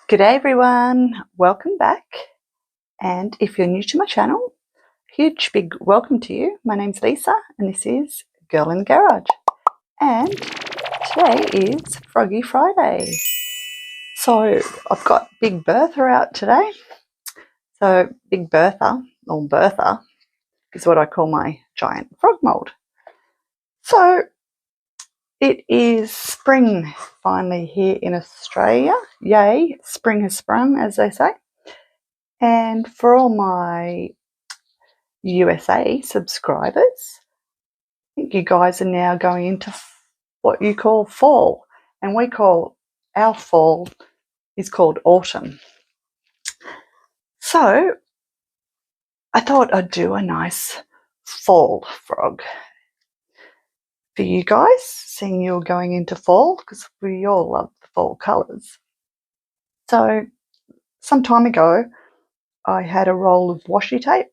G'day everyone, welcome back, and if you're new to my channel, huge big welcome to you. My name's Lisa and this is Girl in the Garage, and today is Froggy Friday. So I've got Big Bertha out today. So Big Bertha, or Bertha, is what I call my giant frog mold. So it is spring finally here in Australia. Yay, spring has sprung, as they say. And for all my USA subscribers, I think you guys are now going into what you call fall. And we call our fall is called autumn. So I thought I'd do a nice fall frog for you guys, seeing you're going into fall, because we all love the fall colours. So some time ago, I had a roll of washi tape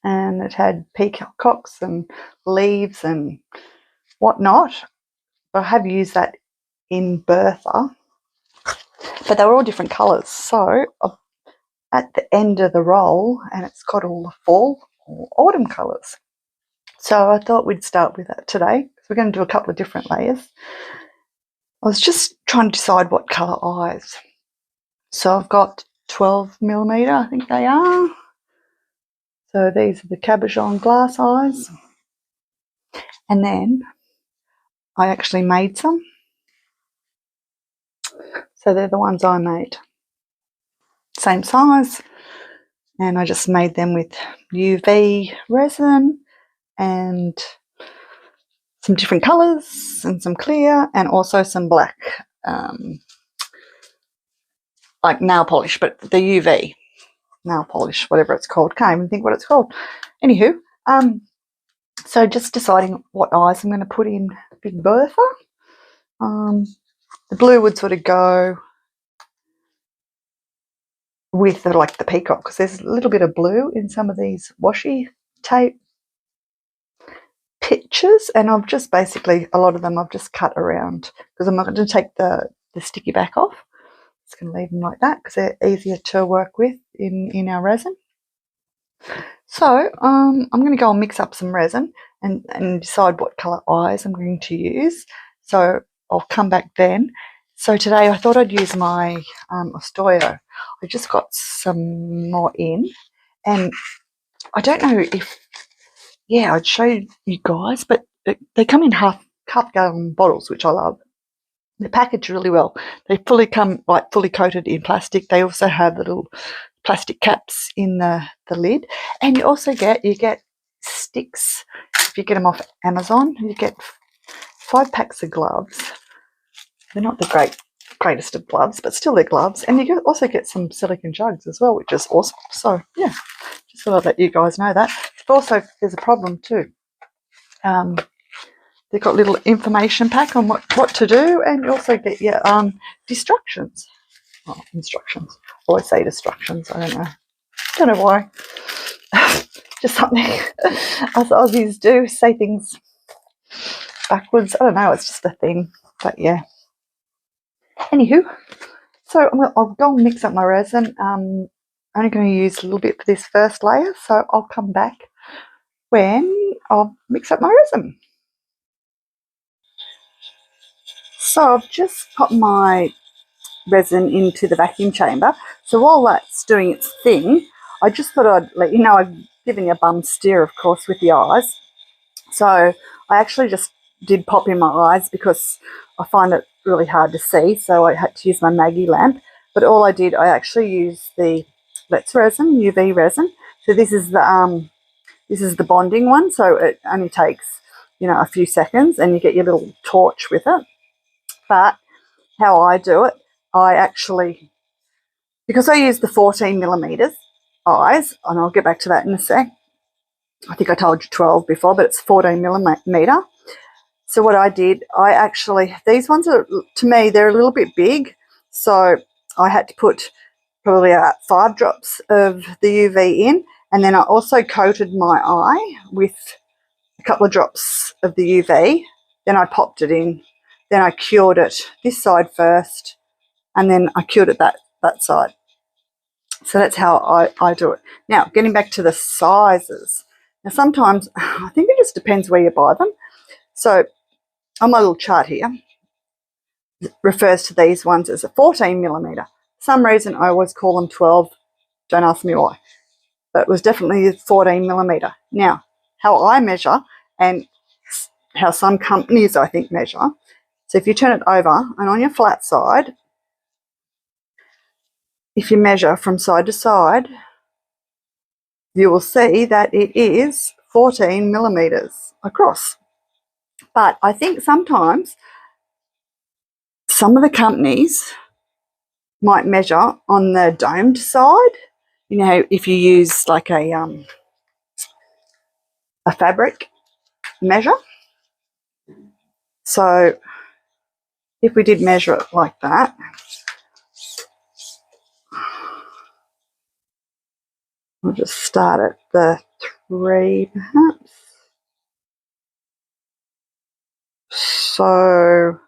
and it had peacocks and leaves and whatnot. I have used that in Bertha, but they were all different colours. So at the end of the roll, and it's got all the fall or autumn colours. So I thought we'd start with that today. So we're going to do a couple of different layers. I was just trying to decide what colour eyes. So I've got 12mm, I think they are. So these are the cabochon glass eyes. And then I actually made some. So they're the ones I made. Same size. And I just made them with UV resin and some different colours and some clear and also some black, like nail polish, but the UV nail polish, whatever it's called. Can't even think what it's called. Anywho, so just deciding what eyes I'm going to put in Big Bertha. The blue would sort of go with the peacock, because there's a little bit of blue in some of these washi tape pictures, and I've just basically, a lot of them I've just cut around because I'm not going to take the sticky back off. Just going to leave them like that because they're easier to work with in our resin. So I'm going to go and mix up some resin and decide what colour eyes I'm going to use. So I'll come back then. So today I thought I'd use my Ostoyo. I just got some more in, and I don't know if, yeah, I'd show you guys, but they come in half gallon bottles, which I love. They're packaged really well. They fully come fully coated in plastic. They also have little plastic caps in the lid, and you also get sticks. If you get them off Amazon, you get 5 packs of gloves. They're not the greatest of gloves, but still they're gloves, and you also get some silicone jugs as well, which is awesome. So yeah, just thought I'd let you guys know that. But also, there's a problem too. They've got little information pack on what to do, and you also get your instructions. Oh, instructions. I always say instructions. I don't know why. Just something us Aussies do, say things backwards. I don't know. It's just a thing. But yeah. Anywho, so I'll go and mix up my resin. I'm only going to use a little bit for this first layer, so I'll come back when I'll mix up my resin. So I've just put my resin into the vacuum chamber. So while that's doing its thing, I just thought I'd let you know I've given you a bum steer, of course, with the eyes. So I actually just did pop in my eyes because I find it really hard to see, so I had to use my Maggie lamp. But all I did, I actually used the LENGTH resin, UV resin. So this is the bonding one, so it only takes, a few seconds, and you get your little torch with it. But how I do it, I actually, because I use the 14mm eyes, and I'll get back to that in a sec. I think I told you 12 before, but it's 14mm. So what I did, these ones are, to me, they're a little bit big. So I had to put probably about 5 drops of the UV in. And then I also coated my eye with a couple of drops of the UV. Then I popped it in. Then I cured it this side first, and then I cured it that side. So that's how I do it. Now, getting back to the sizes. Now, sometimes, I think it just depends where you buy them. So on my little chart here, it refers to these ones as a 14 millimeter. For some reason, I always call them 12. Don't ask me why. But it was definitely 14 millimeter. Now, how I measure and how some companies, I think, measure. So if you turn it over and on your flat side, if you measure from side to side, you will see that it is 14 millimeters across. But I think sometimes some of the companies might measure on the domed side. You know, if you use like a fabric measure. So if we did measure it like that, we'll just start at the 3 perhaps. So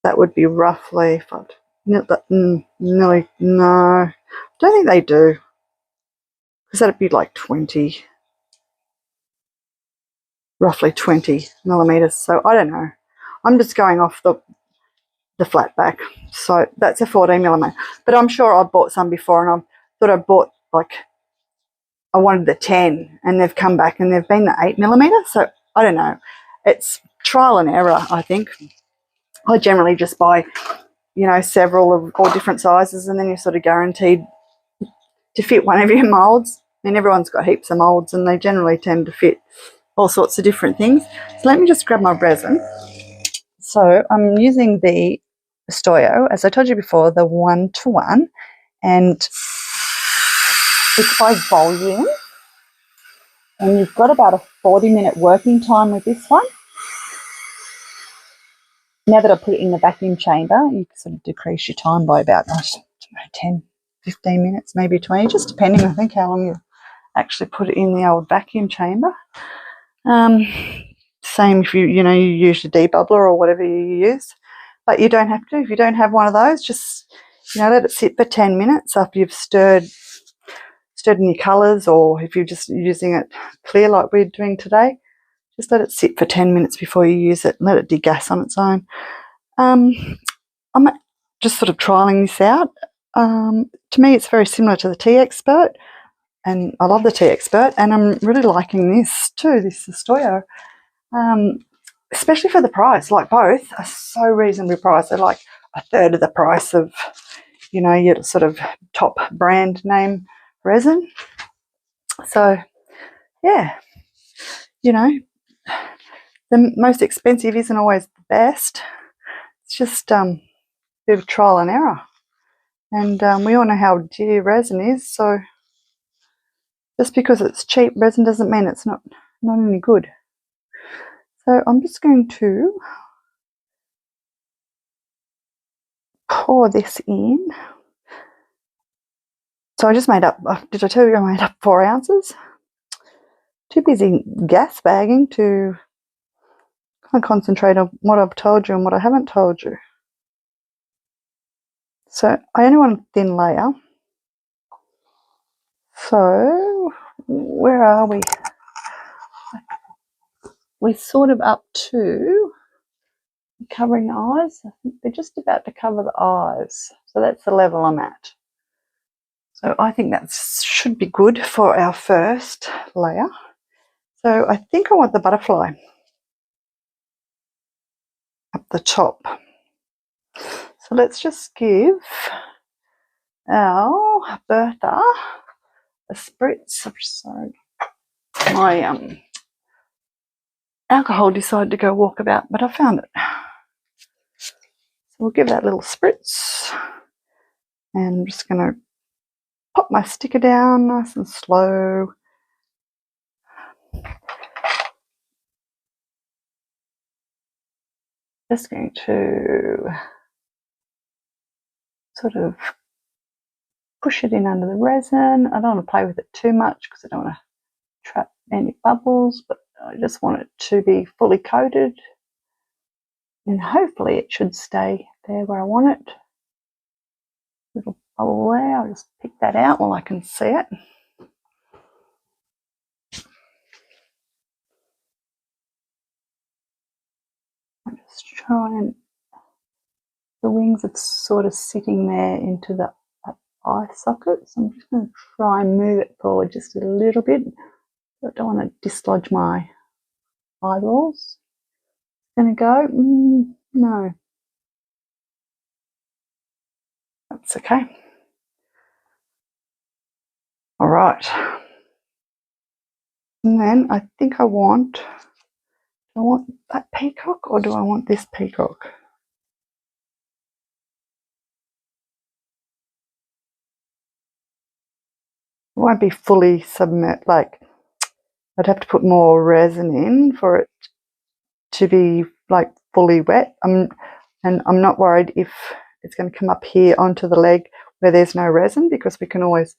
that would be roughly, if I'd nearly, no, I don't think they do, because that'd be like 20, roughly 20 millimeters. So I don't know. I'm just going off the flat back. So that's a 14 millimeter. But I'm sure I've bought some before, and I thought I bought like, I wanted the 10, and they've come back and they've been the 8 millimeter. So I don't know. It's trial and error, I think. I generally just buy, you know, several of all different sizes, and then you're sort of guaranteed to fit one of your molds. I mean, everyone's got heaps of molds, and they generally tend to fit all sorts of different things. So let me just grab my resin. So I'm using the Stoyo, as I told you before, the 1:1, and it's by volume. And you've got about a 40-minute working time with this one. Now that I put it in the vacuum chamber, you can sort of decrease your time by about 10, 15 minutes, maybe 20, just depending, I think, how long you actually put it in the old vacuum chamber. Same if you use your debubbler or whatever you use, but you don't have to. If you don't have one of those, just let it sit for 10 minutes after you've stirred in your colours, or if you're just using it clear like we're doing today, just let it sit for 10 minutes before you use it. Let it degas on its own. I'm just sort of trialling this out. To me, it's very similar to the TEEXPERT, and I love the TEEXPERT, and I'm really liking this too, this Stoyo. Especially for the price. Like, both are so reasonably priced. They're like a third of the price of, your sort of top brand name resin. So, yeah, the most expensive isn't always the best. It's just a bit of trial and error. And we all know how dear resin is, so just because it's cheap resin doesn't mean it's not any good. So I'm just going to pour this in. So I just made up, did I tell you I made up 4 ounces? Too busy gas bagging to kind of concentrate on what I've told you and what I haven't told you. So I only want a thin layer. So where are we? We're sort of up to covering the eyes. I think they're just about to cover the eyes. So that's the level I'm at. So I think that should be good for our first layer. So I think I want the butterfly up the top. So let's just give our Bertha a spritz. I'm sorry, my alcohol decided to go walkabout, but I found it. So we'll give that a little spritz, and I'm just going to pop my sticker down nice and slow. Just going to sort of push it in under the resin. I don't want to play with it too much because I don't want to trap any bubbles, but I just want it to be fully coated. And hopefully it should stay there where I want it. Little bubble there, I'll just pick that out while I can see it. I'll just try and, the wings are sort of sitting there into the eye socket, so I'm just going to try and move it forward just a little bit. I don't want to dislodge my eyeballs. Gonna go? No. That's okay. All right. And then I think I want, do I want that peacock or do I want this peacock? It won't be fully submerged, like I'd have to put more resin in for it to be like fully wet. And I'm not worried if it's going to come up here onto the leg where there's no resin, because we can always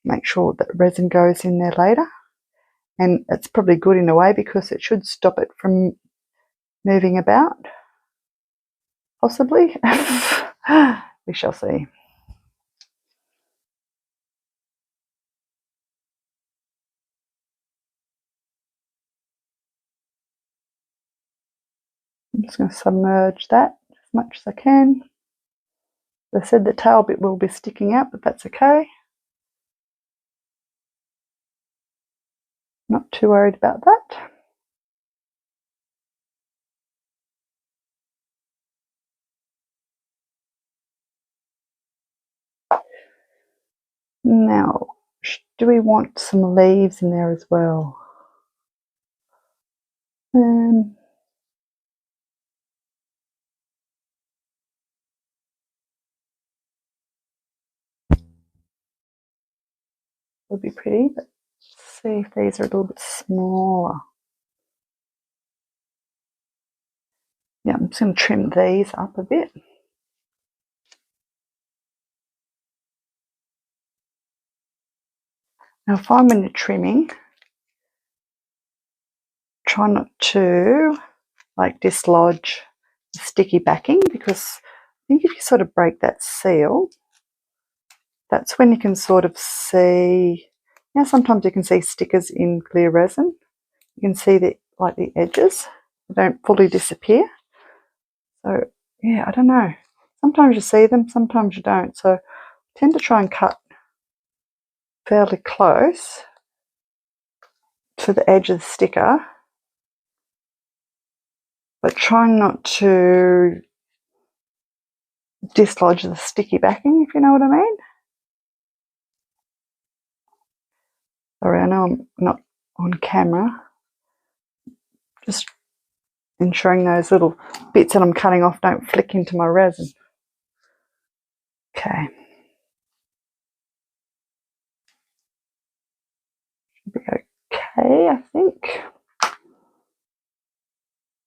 make sure that resin goes in there later. And it's probably good in a way because it should stop it from moving about, possibly. We shall see. I'm just going to submerge that as much as I can. As I said, the tail bit will be sticking out, but that's okay. Not too worried about that. Now, do we want some leaves in there as well? Would be pretty, but let's see if these are a little bit smaller. Yeah, I'm just going to trim these up a bit. Now, if I'm when you're trimming, try not to like dislodge the sticky backing, because I think if you sort of break that seal, that's when you can sort of see, you know, sometimes you can see stickers in clear resin. You can see the like the edges, they don't fully disappear. So yeah, I don't know. Sometimes you see them, sometimes you don't. So I tend to try and cut fairly close to the edge of the sticker, but trying not to dislodge the sticky backing, if you know what I mean. Sorry, I know I'm not on camera. Just ensuring those little bits that I'm cutting off don't flick into my resin. Okay. Should be okay, I think.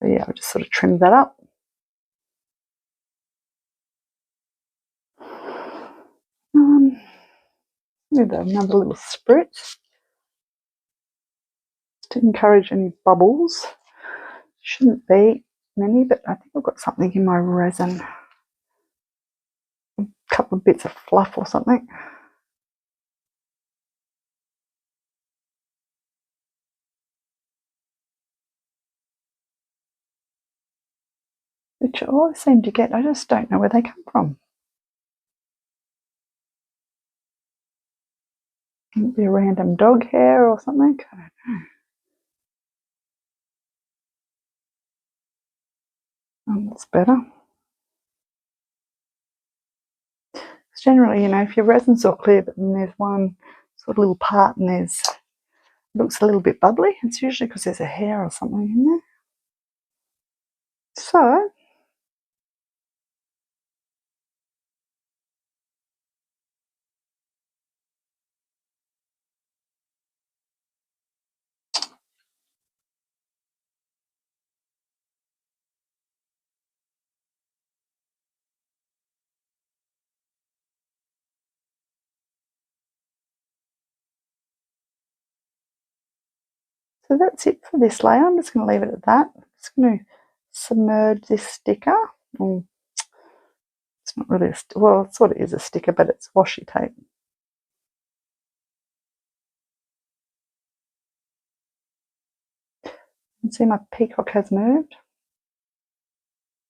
So yeah, I'll just sort of trim that up. With another little spritz to encourage any bubbles. Shouldn't be many, but I think I've got something in my resin. A couple of bits of fluff or something. Which I always seem to get, I just don't know where they come from. Might be a random dog hair or something, I don't know. Oh, that's better. It's generally, you know, if your resin's all clear, but then there's one sort of little part and it looks a little bit bubbly, it's usually because there's a hair or something in there. So that's it for this layer. I'm just going to leave it at that. I'm just going to submerge this sticker. It's not really well, it's what it is, a sticker, but it's washi tape. You can see my peacock has moved.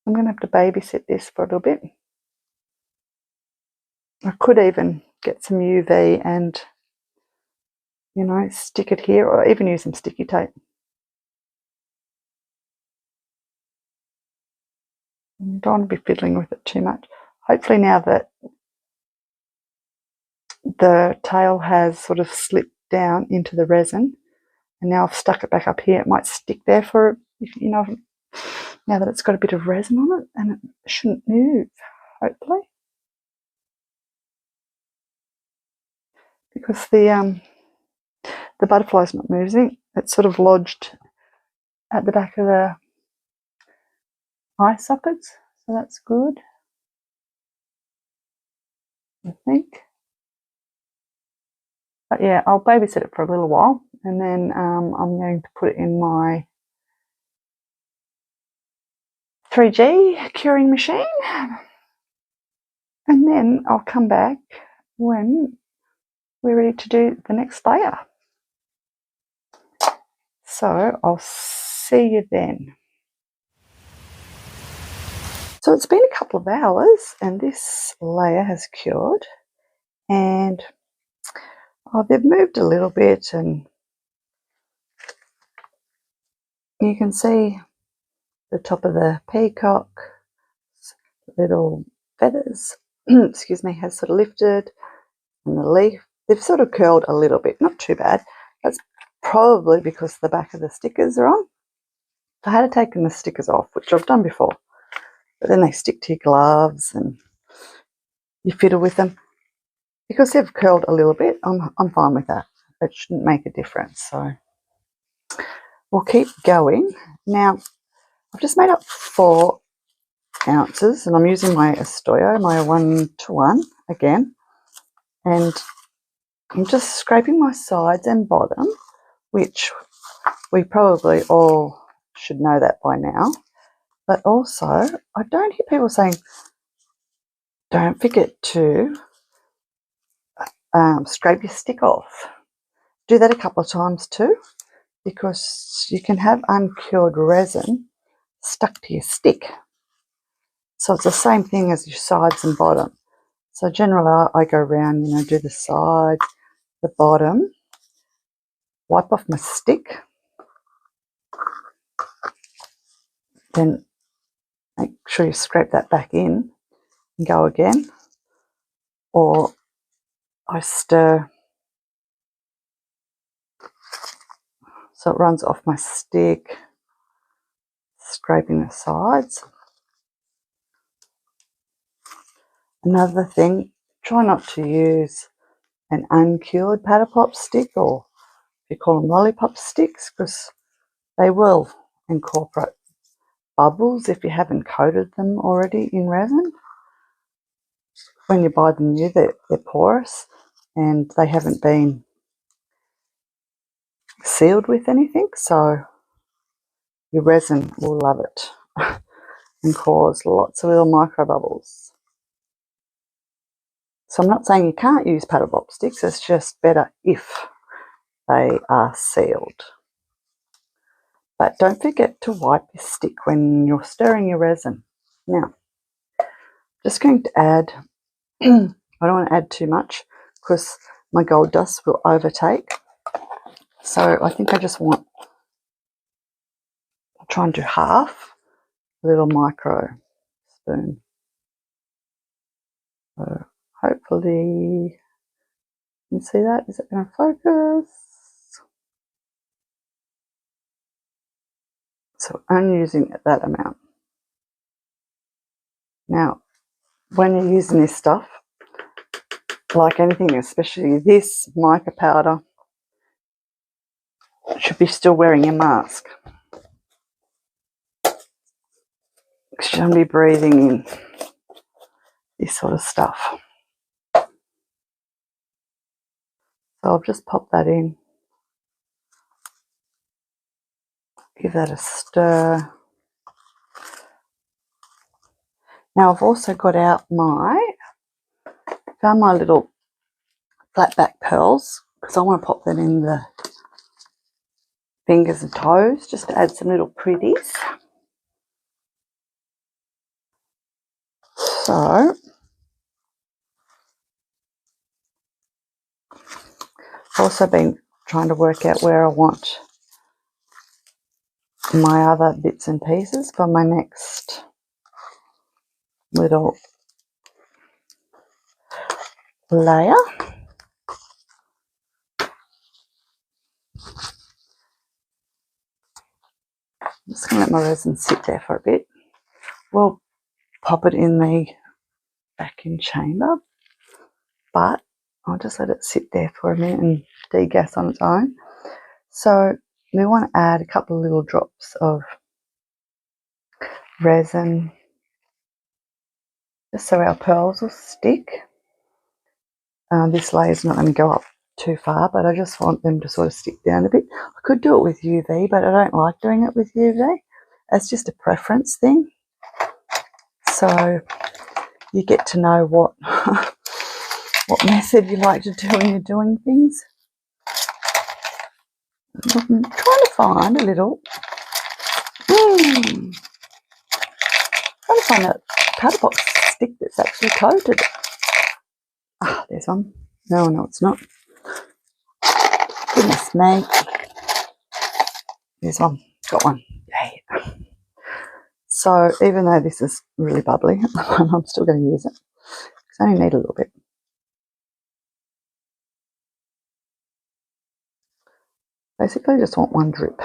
I'm going to have to babysit this for a little bit. I could even get some UV and, you know, stick it here, or even use some sticky tape. I don't want to be fiddling with it too much. Hopefully now that the tail has sort of slipped down into the resin, and now I've stuck it back up here, it might stick there for, you know, now that it's got a bit of resin on it, and it shouldn't move, hopefully. Because the butterfly's not moving, it's sort of lodged at the back of the eye sockets, so that's good, I think. But yeah, I'll babysit it for a little while, and then I'm going to put it in my 3G curing machine, and then I'll come back when we're ready to do the next layer. So I'll see you then. So it's been a couple of hours and this layer has cured, and they've moved a little bit, and you can see the top of the peacock, little feathers, excuse me, has sort of lifted, and the leaf, they've sort of curled a little bit, not too bad. That's probably because the back of the stickers are on. I had taken the stickers off, which I've done before, but then they stick to your gloves and you fiddle with them. Because they've curled a little bit, I'm fine with that. It shouldn't make a difference, so we'll keep going. Now, I've just made up 4 ounces, and I'm using my Estoyo, my 1-to-1 again, and I'm just scraping my sides and bottom, which we probably all should know that by now. But also, I don't hear people saying, don't forget to scrape your stick off. Do that a couple of times too, because you can have uncured resin stuck to your stick. So it's the same thing as your sides and bottom. So generally I go around, you know, do the side, the bottom, wipe off my stick, then make sure you scrape that back in and go again. Or I stir so it runs off my stick, scraping the sides. Another thing, try not to use an uncured paddle pop stick, or you call them lollipop sticks, because they will incorporate bubbles if you haven't coated them already in resin. When you buy them new, they're porous and they haven't been sealed with anything, so your resin will love it and cause lots of little micro bubbles. So I'm not saying you can't use paddle pop sticks, it's just better if they are sealed. But don't forget to wipe your stick when you're stirring your resin. Now, just going to add, I don't want to add too much because my gold dust will overtake. So I think I just want, I'll try and do half, a little micro spoon. So hopefully you can see that. Is it going to focus? So I'm using that amount. Now, when you're using this stuff, like anything, especially this mica powder, should be still wearing your mask. You shouldn't be breathing in this sort of stuff. So I'll just pop that in, give that a stir. Now I've also got out found my little flat back pearls because I want to pop them in the fingers and toes just to add some little pretties. So I've also been trying to work out where I want my other bits and pieces for my next little layer. I'm just going to let my resin sit there for a bit. We'll pop it in the vacuum chamber, but I'll just let it sit there for a minute and degas on its own. So we want to add a couple of little drops of resin just so our pearls will stick. This layer is not going to go up too far, but I just want them to sort of stick down a bit. I could do it with UV, but I don't like doing it with UV. It's just a preference thing. So you get to know what what method you like to do when you're doing things. I'm trying to find a little trying to find a powder box stick that's actually coated. Ah, there's one. No, it's not. Goodness me. There's one. Got one. Yay. So even though this is really bubbly at the moment, I'm still going to use it because I only need a little bit. Basically, I just want one drip.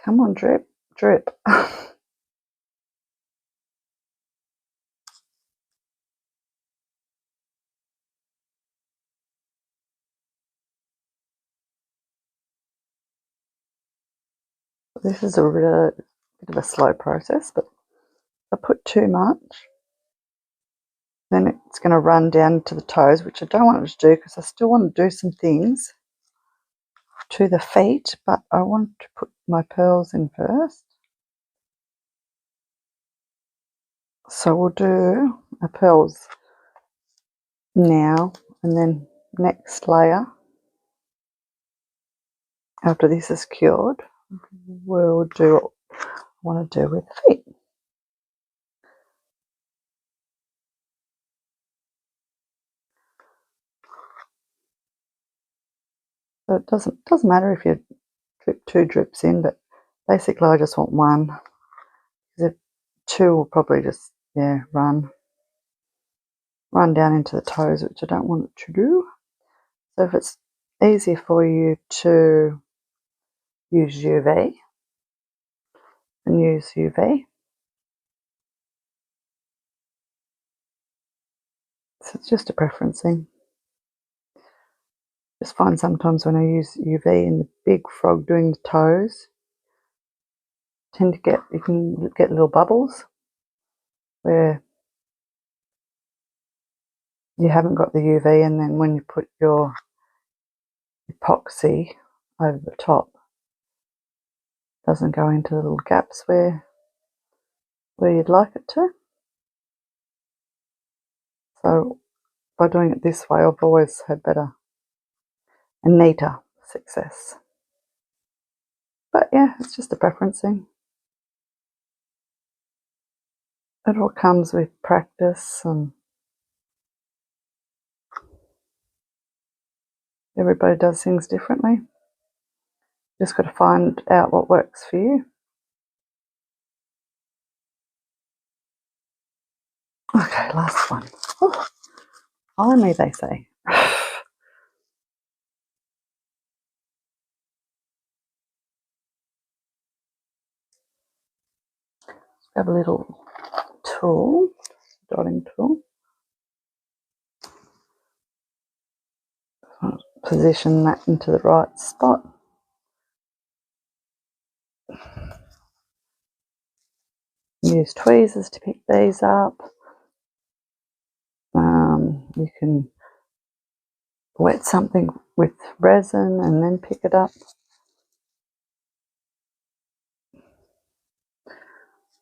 Come on, drip, drip. This is a really bit of a slow process, but if I put too much, then it's going to run down to the toes, which I don't want it to do because I still want to do some things to the feet, but I want to put my pearls in first. So we'll do our pearls now, and then next layer, after this is cured, we'll do what I want to do with the feet. So it doesn't matter if you drip 2 drips in, but basically I just want one. The 2 will probably just run down into the toes, which I don't want it to do. So if it's easier for you to use UV, then use UV. So it's just a preference thing. Just find sometimes when I use UV in the big frog doing the toes, you can get little bubbles where you haven't got the UV, and then when you put your epoxy over the top, it doesn't go into the little gaps where you'd like it to. So by doing it this way, I've always had better and neater success. But yeah, it's just a preference thing. It all comes with practice, and everybody does things differently. Just got to find out what works for you. Okay, last one. Oh, finally, they say. Grab a little tool, dotting tool. Position that into the right spot. use tweezers to pick these up. You can wet something with resin and then pick it up.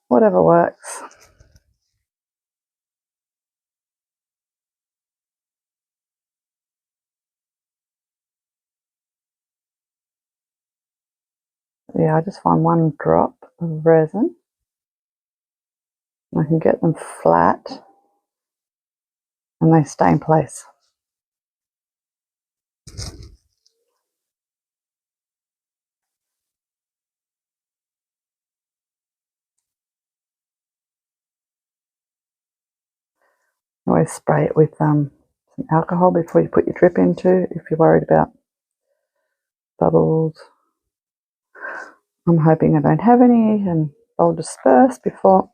Whatever works. Yeah, I just find one drop of resin. I can get them flat and they stay in place. Always spray it with some alcohol before you put your drip into if you're worried about bubbles. I'm hoping I don't have any and I'll disperse before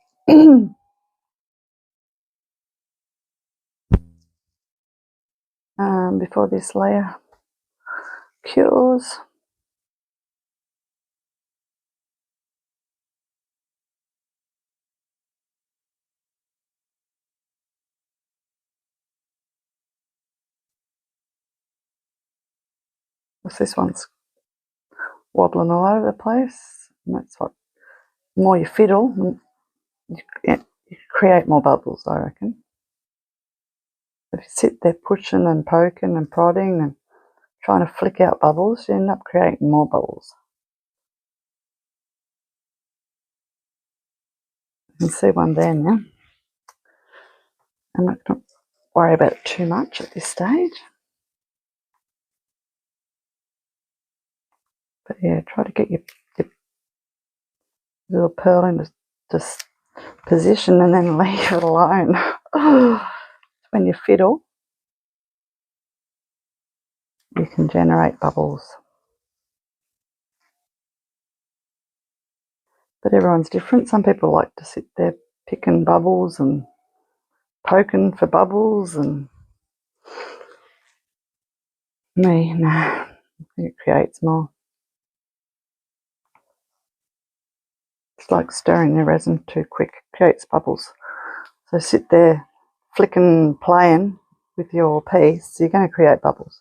before this layer cures. This one's wobbling all over the place, and that's what, the more you fiddle, you create more bubbles, I reckon. If you sit there pushing and poking and prodding and trying to flick out bubbles, you end up creating more bubbles. You can see one there now. I'm not going to worry about it too much at this stage. But yeah, try to get your little pearl in this position and then leave it alone. When you fiddle, you can generate bubbles. But everyone's different. Some people like to sit there picking bubbles and poking for bubbles, and me, nah, I think it creates more. It's like stirring the resin too quick, it creates bubbles. So sit there flicking, playing with your piece, you're going to create bubbles.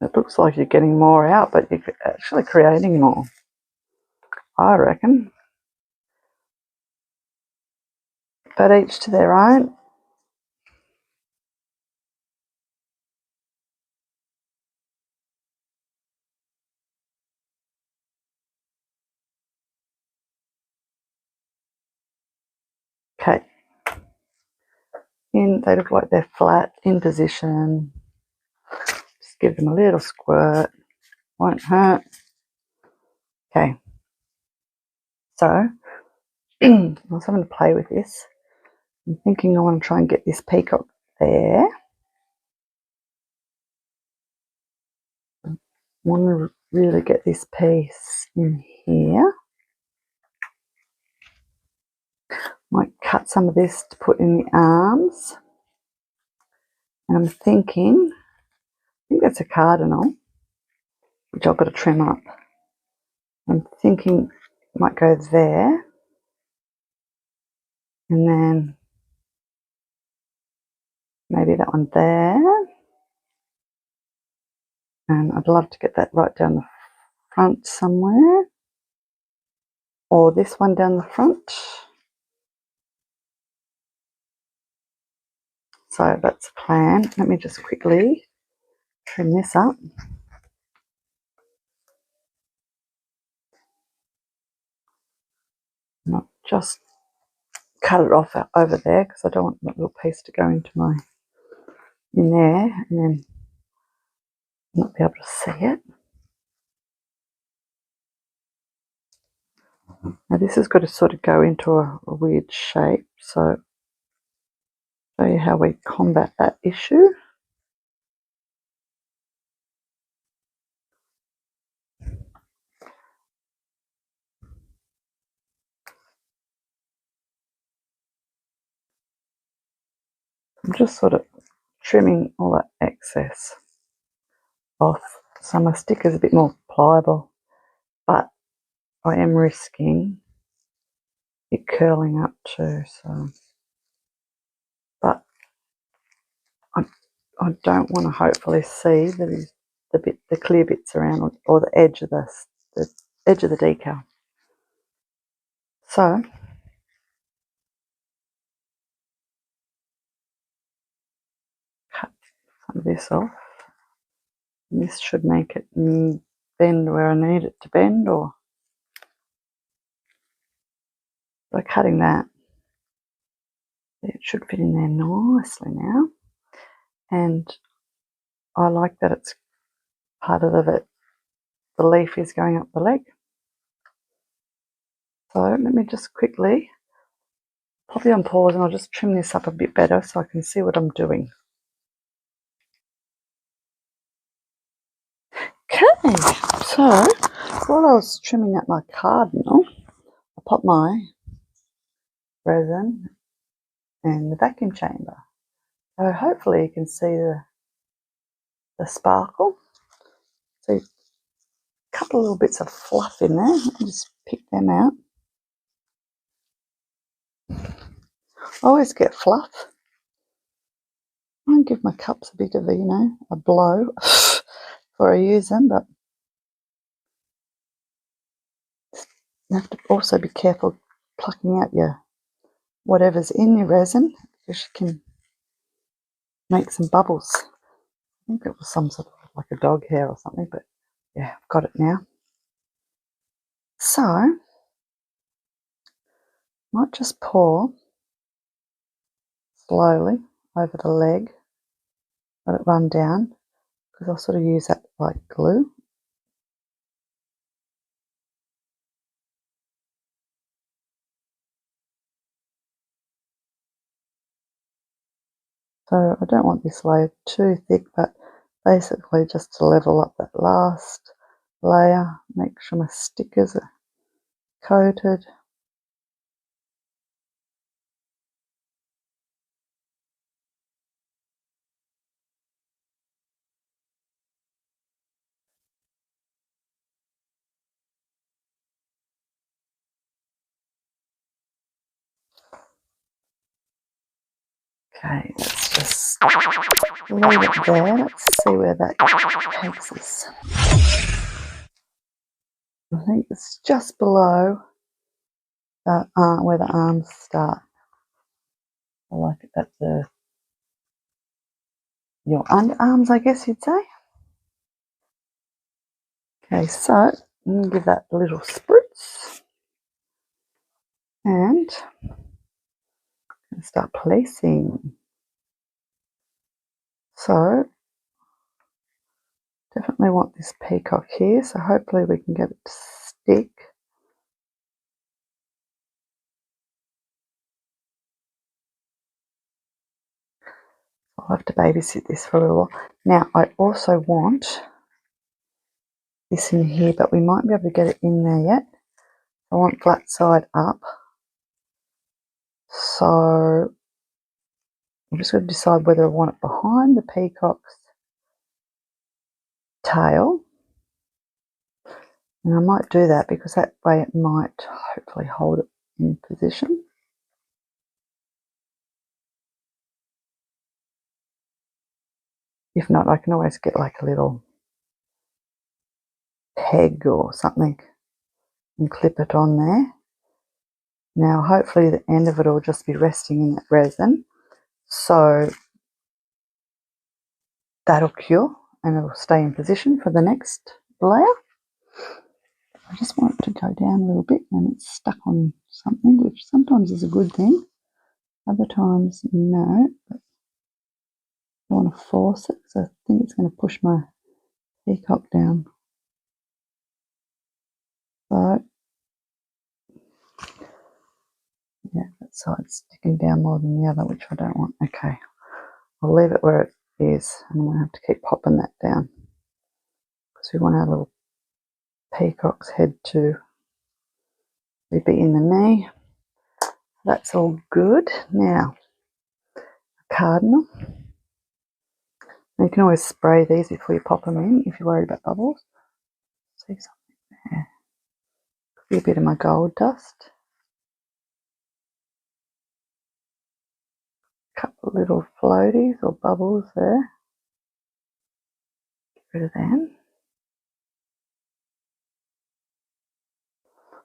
It looks like you're getting more out, but you're actually creating more, I reckon. But each to their own. Okay. They look like they're flat, in position. Just give them a little squirt. Won't hurt. Okay. So, I was having to play with this. I'm thinking I want to try and get this peacock there. I want to really get this piece in here. Might cut some of this to put in the arms. And I'm thinking, I think that's a cardinal, which I've got to trim up. I'm thinking it might go there. And then maybe that one there. And I'd love to get that right down the front somewhere. Or this one down the front. So that's the plan. Let me just quickly trim this up. Not just cut it off over there because I don't want that little piece to go into in there and then not be able to see it. Now this has got to sort of go into a weird shape, so show you how we combat that issue. I'm just sort of trimming all that excess off So my sticker's a bit more pliable, but I am risking it curling up too. So, but I don't want to hopefully see the clear bits around or the edge of the edge of the decal. So cut some of this off. And this should make it bend where I need it to bend, or by cutting that, it should fit in there nicely now. And I like that it's part of it. The leaf is going up the leg. So let me just quickly pop you on pause and I'll just trim this up a bit better so I can see what I'm doing. Okay, so while I was trimming up my cardinal, I popped my resin in the vacuum chamber. So hopefully you can see the sparkle. So a couple of little bits of fluff in there. Let me just pick them out. I always get fluff. I give my cups a bit of a blow before I use them, but you have to also be careful plucking out whatever's in your resin, because you can make some bubbles. I think it was some sort of like a dog hair or something, but yeah, I've got it now. So I might just pour slowly over the leg, let it run down, because I'll sort of use that like glue. So I don't want this layer too thick, but basically just to level up that last layer, make sure my stickers are coated. Okay, let's just leave it there. Let's see where that takes us. I think it's just below where the arms start. I like it at your underarms, I guess you'd say. Okay, so I'm going to give that a little spritz and start placing. So definitely want this peacock here, so hopefully we can get it to stick. I'll have to babysit this for a little while. Now I also want this in here, but we might be able to get it in there yet. I want flat side up. So I'm just going to decide whether I want it behind the peacock's tail. And I might do that because that way it might hopefully hold it in position. If not, I can always get like a little peg or something and clip it on there. Now hopefully the end of it will just be resting in that resin, so that'll cure and it'll stay in position for the next layer. I just want it to go down a little bit and it's stuck on something, which sometimes is a good thing, other times no, but I don't want to force it because I think it's going to push my peacock down. So yeah, that side's sticking down more than the other, which I don't want. Okay, I'll leave it where it is, and I'm going to have to keep popping that down because we want our little peacock's head to be in the knee. That's all good. Now, cardinal. You can always spray these before you pop them in if you're worried about bubbles. See something there? Could be a bit of my gold dust. Couple of little floaties or bubbles there. Get rid of them.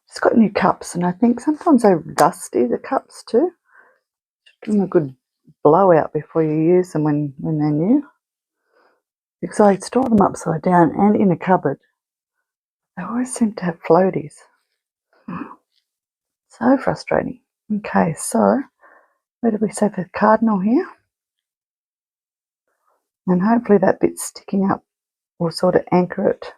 Just got new cups, and I think sometimes they're dusty, the cups too. Give them a good blowout before you use them when they're new. Because I store them upside down and in a cupboard. They always seem to have floaties. So frustrating. Okay, so where did we say the cardinal here? And hopefully that bit sticking up will sort of anchor it.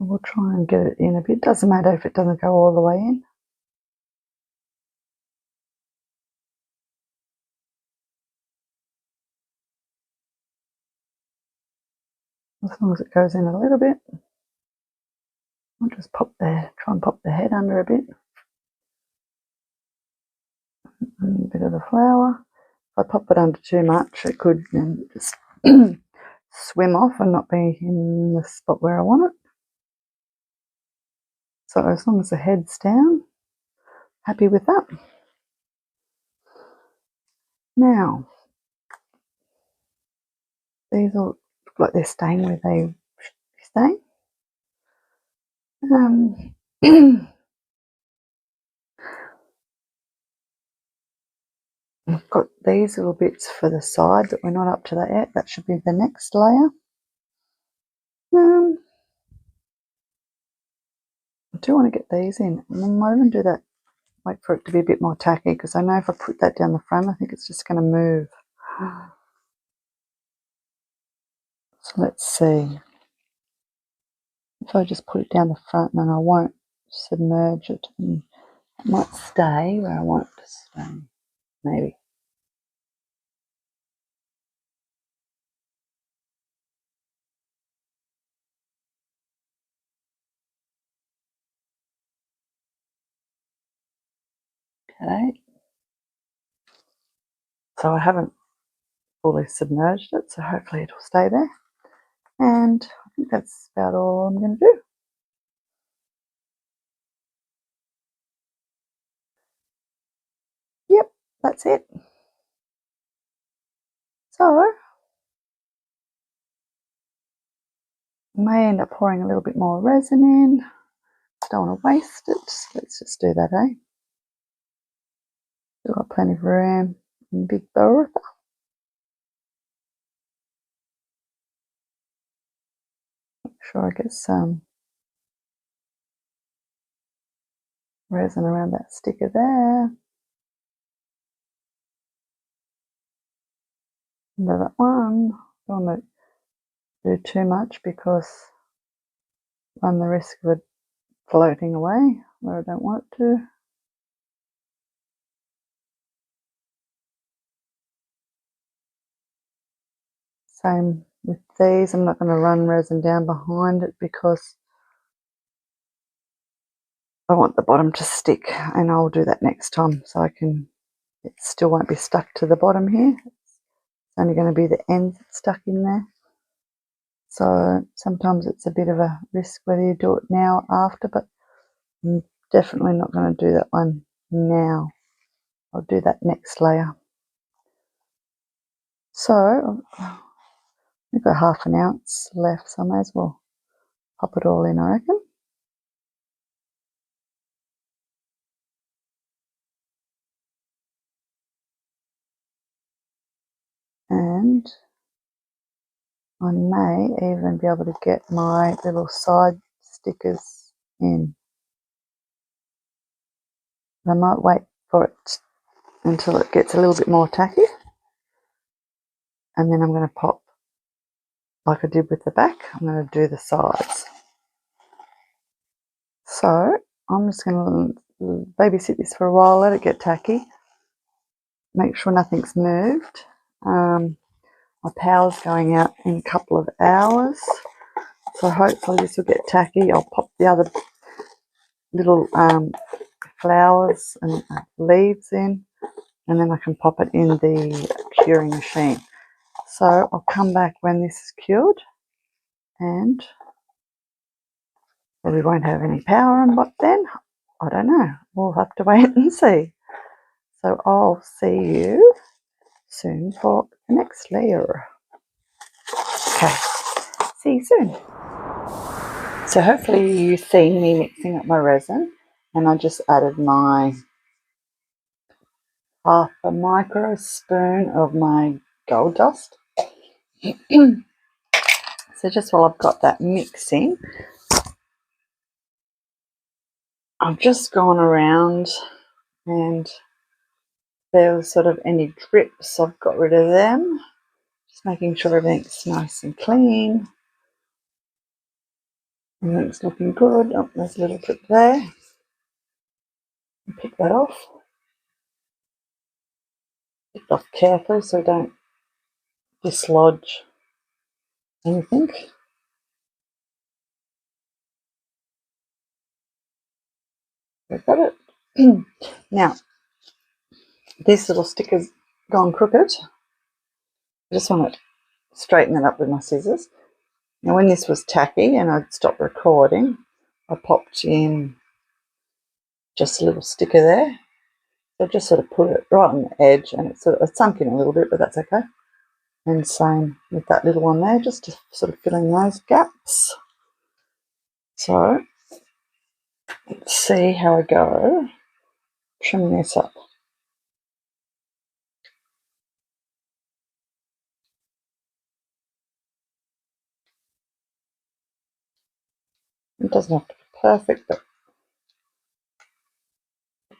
We'll try and get it in a bit. Doesn't matter if it doesn't go all the way in. As long as it goes in a little bit. I'll just try and pop the head under a bit. And a bit of the flower. If I pop it under too much, it could just swim off and not be in the spot where I want it. So as long as the head's down, happy with that. Now, these all look like they're staying where they should be staying. I've got these little bits for the side, but we're not up to that yet. That should be the next layer. I do want to get these in. I might even do that, wait for it to be a bit more tacky, because I know if I put that down the front, I think it's just going to move. So let's see. If I just put it down the front and I won't submerge it, and it might stay where I want it to stay, maybe. Okay. So I haven't fully submerged it, so hopefully it'll stay there. And I think that's about all I'm going to do. Yep, that's it. So I may end up pouring a little bit more resin in. Don't want to waste it. Let's just do that, eh? We've got plenty of room in Big Bertha. Make sure I get some resin around that sticker there. Under that one. Don't want to do too much because I run the risk of it floating away where I don't want it to. Same with these. I'm not going to run resin down behind it because I want the bottom to stick, and I'll do that next time so it still won't be stuck to the bottom here. It's only going to be the ends stuck in there. So sometimes it's a bit of a risk whether you do it now or after, but I'm definitely not going to do that one now. I'll do that next layer. So we've got half an ounce left, so I may as well pop it all in, I reckon. And I may even be able to get my little side stickers in. I might wait for it until it gets a little bit more tacky, and then I'm going to pop, like I did with the back, I'm going to do the sides. So I'm just going to babysit this for a while, let it get tacky, make sure nothing's moved. My power's going out in a couple of hours, so hopefully this will get tacky. I'll pop the other little flowers and leaves in, and then I can pop it in the curing machine. So I'll come back when this is cured, and probably won't have any power on, but then I don't know. We'll have to wait and see. So I'll see you soon for the next layer. Okay, see you soon. So hopefully you've seen me mixing up my resin, and I just added my half a micro spoon of my gold dust. So just while I've got that mixing, I've just gone around, and there was sort of any drips, I've got rid of them. Just making sure everything's nice and clean. Everything's looking good. Oh, there's a little drip there. Pick that off. Pick it off carefully so don't dislodge anything. We've got it. Now, this little sticker's gone crooked. I just want to straighten it up with my scissors. Now, when this was tacky and I'd stopped recording, I popped in just a little sticker there. So I just sort of put it right on the edge, and it sunk in a little bit, but that's okay. And same with that little one there, just to sort of fill in those gaps. So let's see how I go trimming this up. It doesn't have to be perfect, but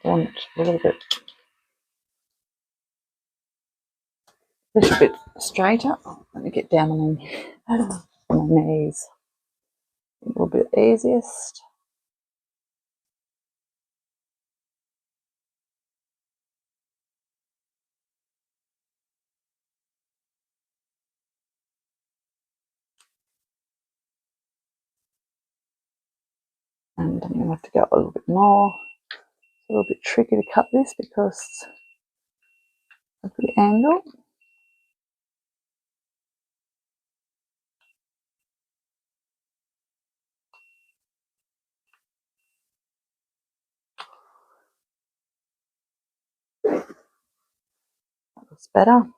I want it a little bit straighter. Let me get down on my knees. It will be the easiest. And I'm going to have to go a little bit more. It's a little bit tricky to cut this because of the angle. That looks better.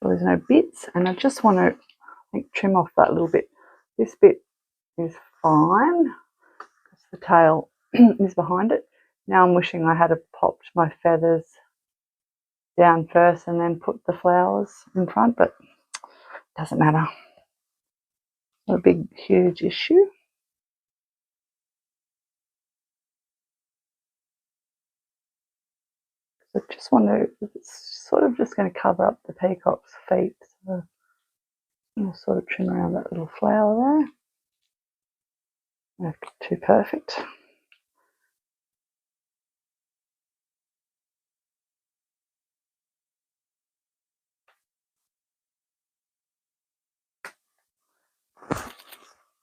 So there's no bits, and I just want to trim off that little bit. This bit is fine because the tail is behind it. Now I'm wishing I had popped my feathers down first and then put the flowers in front, but it doesn't matter. Not a big, huge issue. So I just want to, it's sort of just going to cover up the peacock's feet. So I'll sort of trim around that little flower there. Not too perfect.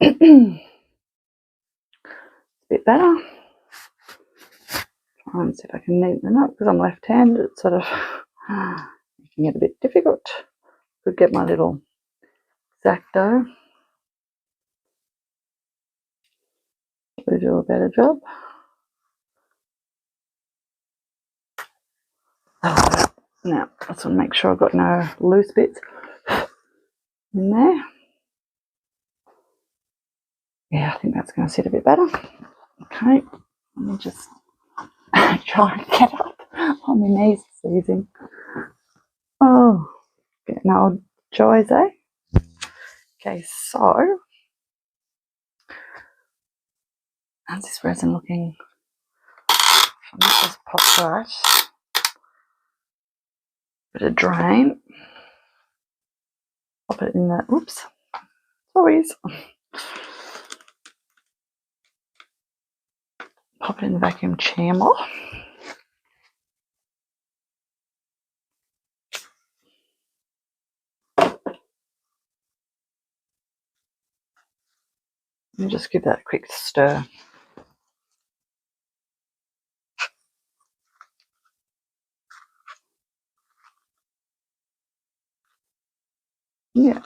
A bit better. Try and see if I can neaten them up because I'm left-handed. It's sort of making it a bit difficult. Could get my little X-Acto to do a better job. Now, I just want to make sure I've got no loose bits in there. Yeah, I think that's going to sit a bit better. Okay, let me just try and get up on my knees this evening. Oh, getting old joys, eh? Okay, so how's this resin looking? Let me just pop that. Bit of drain. Pop it in the, oops, sorry. Pop it in the vacuum chamber. And just give that a quick stir. Yeah,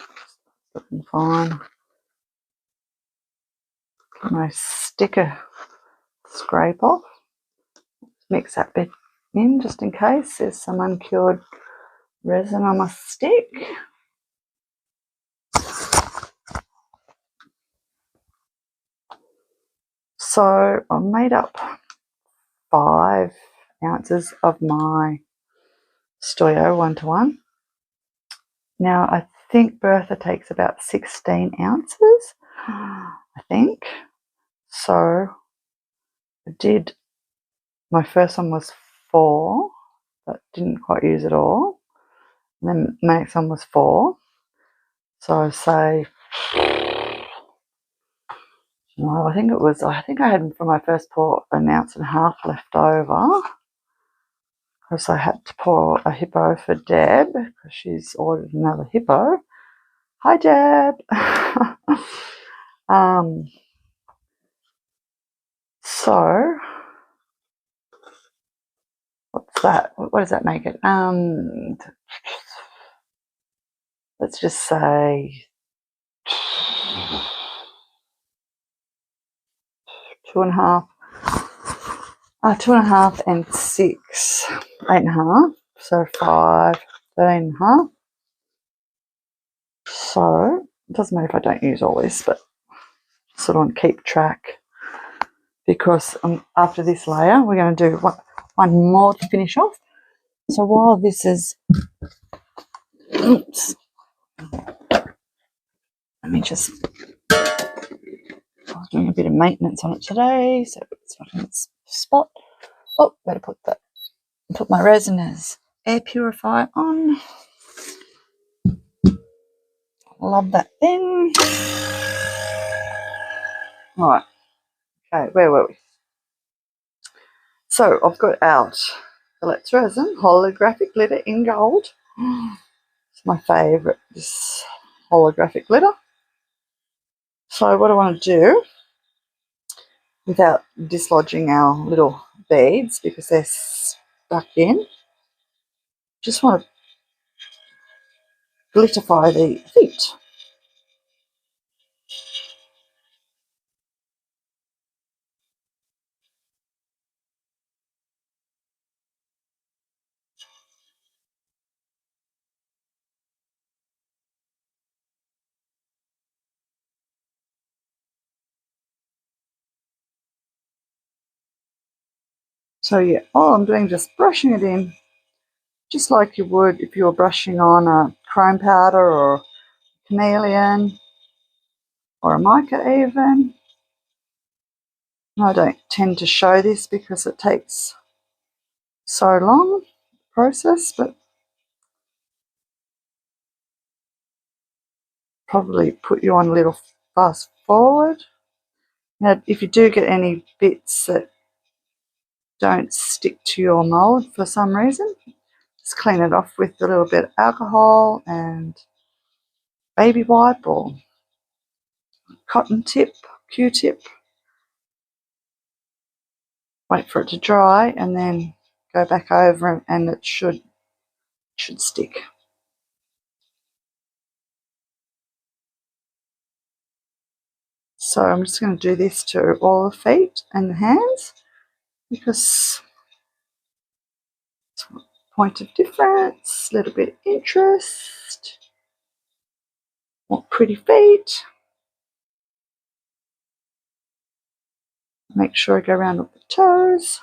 looking fine. Get my sticker scrape off. Mix that bit in just in case there's some uncured resin on my stick. So I made up 5 ounces of my Stoyo 1-to-1. Now I think Bertha takes about 16 ounces, I think. So I did, my first one was 4, but didn't quite use it all. And then my next one was 4. So say, no, I think I had for my first pour 1.5 ounces left over. Because I had to pour a Hippo for Deb because she's ordered another Hippo. Hi, Deb. So what's that? What does that make it? Let's just say 2.5. 2.5 and 6, 8.5. So 5, 13.5. So it doesn't matter if I don't use all this, but sort of want to keep track because after this layer we're going to do one more to finish off. So while this is, oops, let me just, I was doing a bit of maintenance on it today, so it's not in its spot. Oh, better put my RESINERS air purifier on. Love that thing. Right, okay, where were we? So I've got out the LENGTH RESIN holographic glitter in gold. It's my favourite, this holographic glitter. So what I want to do, without dislodging our little beads because they're stuck in, just want to glitterify the feet. So yeah, all I'm doing is just brushing it in, just like you would if you were brushing on a chrome powder or chameleon or a mica even. I don't tend to show this because it takes so long process, but probably put you on a little fast forward. Now if you do get any bits that don't stick to your mold for some reason, just clean it off with a little bit of alcohol and baby wipe or cotton tip, Q-tip. Wait for it to dry and then go back over and it should stick. So I'm just going to do this to all the feet and the hands because it's a point of difference, a little bit of interest, more pretty feet. Make sure I go around with the toes.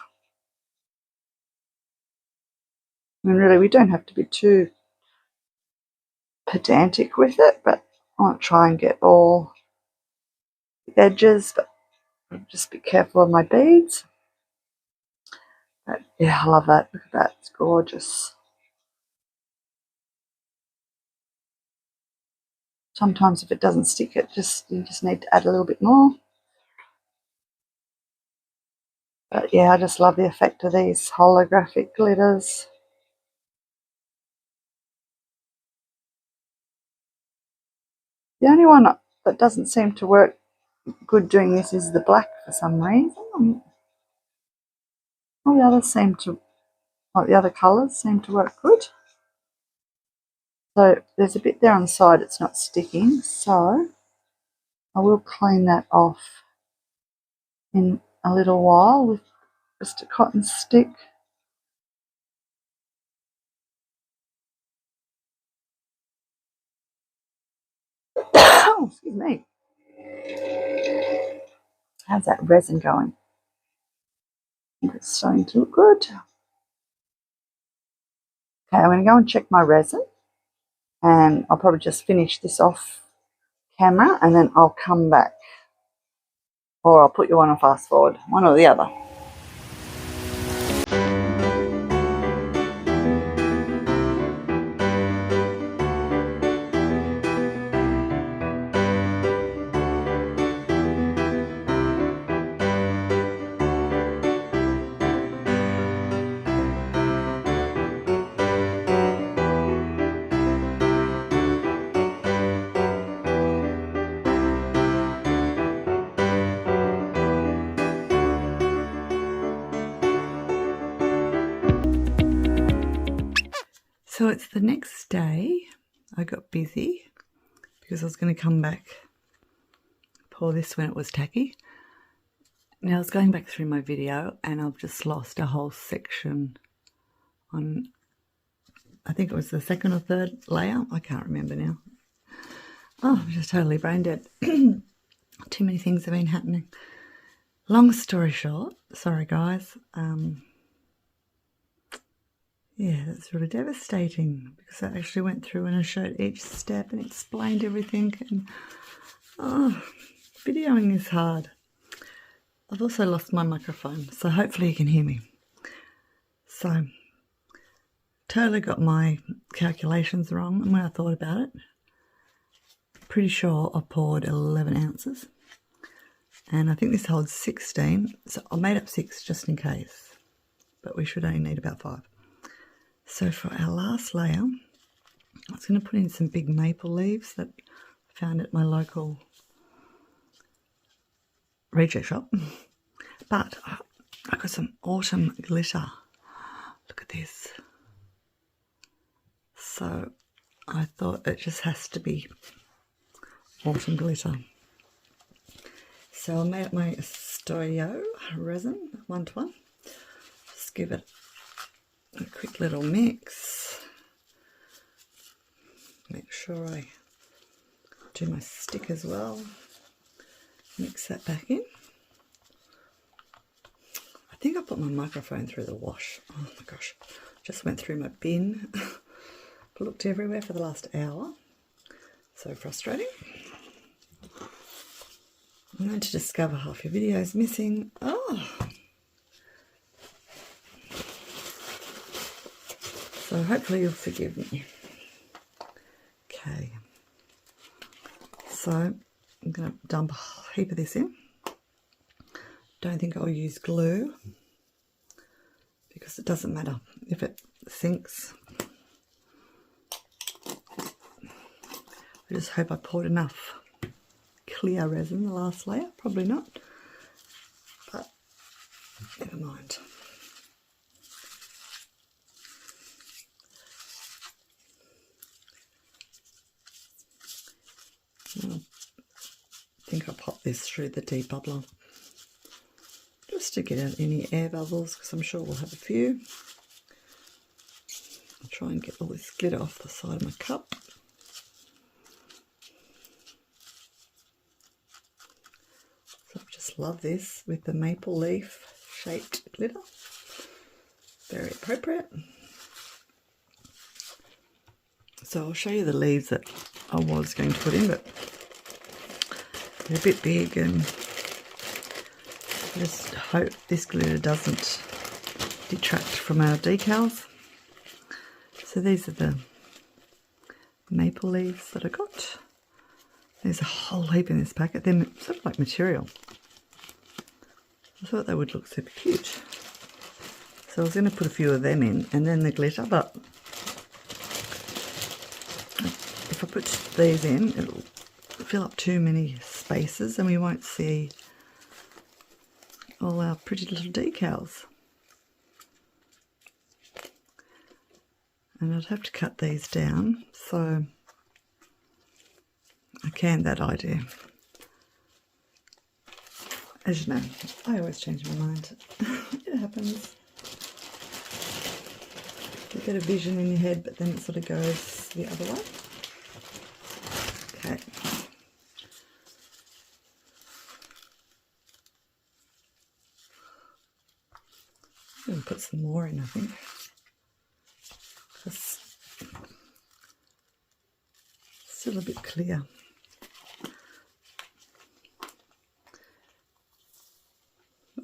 I mean, really, we don't have to be too pedantic with it, but I want to try and get all the edges, but just be careful of my beads. But yeah, I love that. Look at that, it's gorgeous. Sometimes if it doesn't stick, you just need to add a little bit more. But yeah, I just love the effect of these holographic glitters. The only one that doesn't seem to work good doing this is the black for some reason. All the others seem to, like the other colours, seem to work good. So there's a bit there on the side it's not sticking, so I will clean that off in a little while with just a cotton stick. Oh, excuse me. How's that resin going? I think it's starting to look good. Okay, I'm going to go and check my resin, and I'll probably just finish this off camera and then I'll come back, or I'll put you on a fast forward, one or the other. So it's the next day. I got busy because I was going to come back, pour this when it was tacky. Now I was going back through my video and I've just lost a whole section on, I think it was the second or third layer. I can't remember now. Oh, I'm just totally brain dead. Too many things have been happening. Long story short, sorry guys. Yeah, that's really devastating because I actually went through and I showed each step and explained everything. And videoing is hard. I've also lost my microphone, so hopefully you can hear me. So, totally got my calculations wrong, and when I thought about it, pretty sure I poured 11 ounces. And I think this holds 16, so I made up 6 just in case. But we should only need about 5. So for our last layer, I was going to put in some big maple leaves that I found at my local reject shop. But I got some autumn glitter. Look at this. So I thought it just has to be autumn glitter. So I made up my Stoyo resin 1:1. Just give it a quick little mix. Make sure I do my stick as well. Mix that back in. I think I put my microphone through the wash. Oh my gosh. Just went through my bin. Looked everywhere for the last hour. So frustrating. I'm going to discover half your video is missing. Oh. So hopefully you'll forgive me. Okay. So I'm going to dump a heap of this in. Don't think I'll use glue because it doesn't matter if it sinks. I just hope I poured enough clear resin the last layer. Probably not, but never mind. I think I'll pop this through the debubbler just to get out any air bubbles because I'm sure we'll have a few. I'll try and get all this glitter off the side of my cup. So I just love this with the maple leaf shaped glitter. Very appropriate. So I'll show you the leaves that I was going to put in, but they're a bit big, and I just hope this glitter doesn't detract from our decals. So these are the maple leaves that I got. There's a whole heap in this packet. They're sort of like material. I thought they would look super cute. So I was going to put a few of them in and then the glitter, but if I put these in, it'll fill up too many spaces and we won't see all our pretty little decals. And I'd have to cut these down, so I canned that idea. As you know, I always change my mind. It happens. You get a vision in your head, but then it sort of goes the other way. Okay. I'm going to put some more in, I think. It's still a bit clear.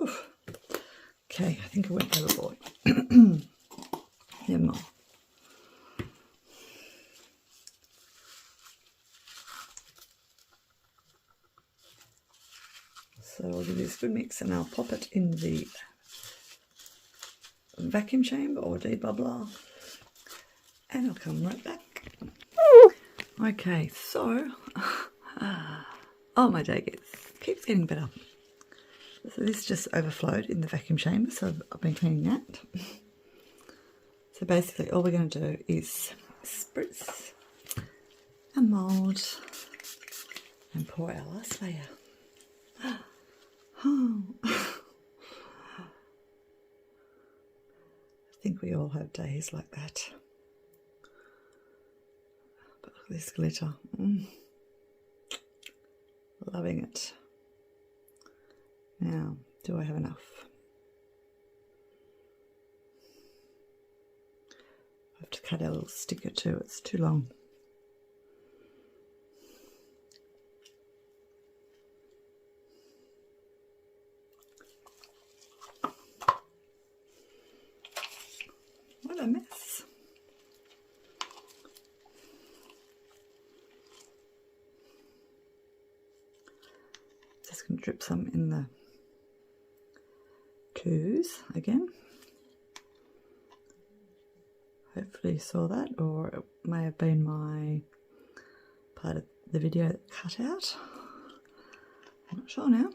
Oof. Okay, I think I went overboard. Never mind. So I'll give this a good mix and I'll pop it in the vacuum chamber or debubbler and I'll come right back. Okay, so oh, my day keeps getting better. So this just overflowed in the vacuum chamber, so I've been cleaning that. So basically all we're going to do is spritz and mould and pour our last layer. Oh. I think we all have days like that. But look at this glitter. Loving it. Now, do I have enough? I have to cut a little sticker too, it's too long. What a mess. Just going to drip some in the coups again. Hopefully you saw that, or it may have been my part of the video that cut out. I'm not sure now.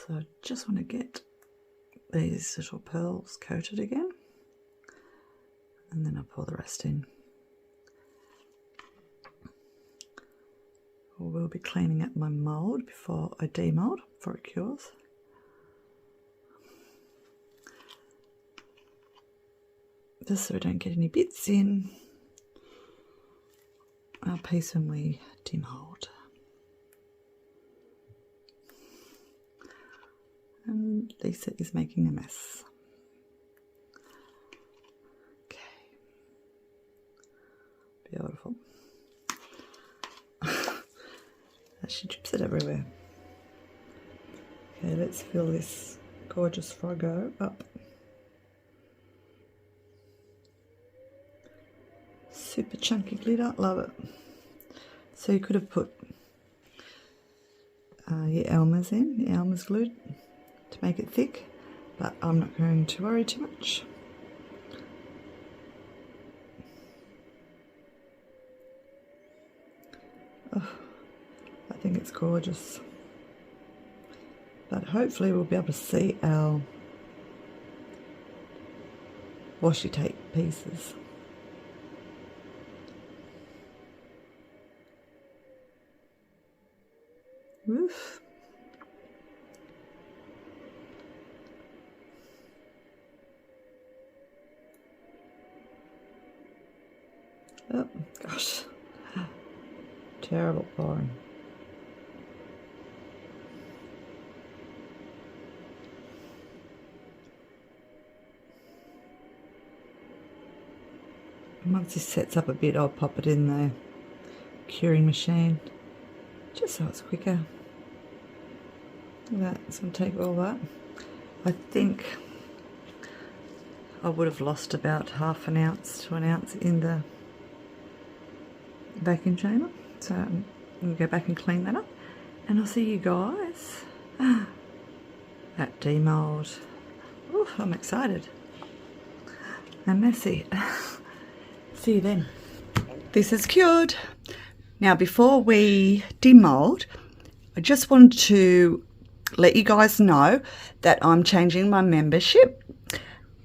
So I just want to get these little pearls coated again, and then I'll pour the rest in. We'll be cleaning up my mould before I demold, before it cures. Just so we don't get any bits in our piece when we demold. And Lisa is making a mess. Okay. Beautiful. She drips it everywhere. Okay, let's fill this gorgeous froggo up. Super chunky glitter, love it. So you could have put your Elmer's in, your Elmer's glue to make it thick, but I'm not going to worry too much. Oh, I think it's gorgeous. But hopefully we'll be able to see our washi tape pieces. Oof. Oh gosh, terrible pouring. Once this sets up a bit, I'll pop it in the curing machine, just so it's quicker. Look at that, it's going to take all that. I think I would have lost about half an ounce to an ounce in the vacuum chamber, so I'm going to go back and clean that up, and I'll see you guys that demold. Oh, I'm excited and messy. See you then. This is cured. Now, before we demold, I just wanted to let you guys know that I'm changing my membership.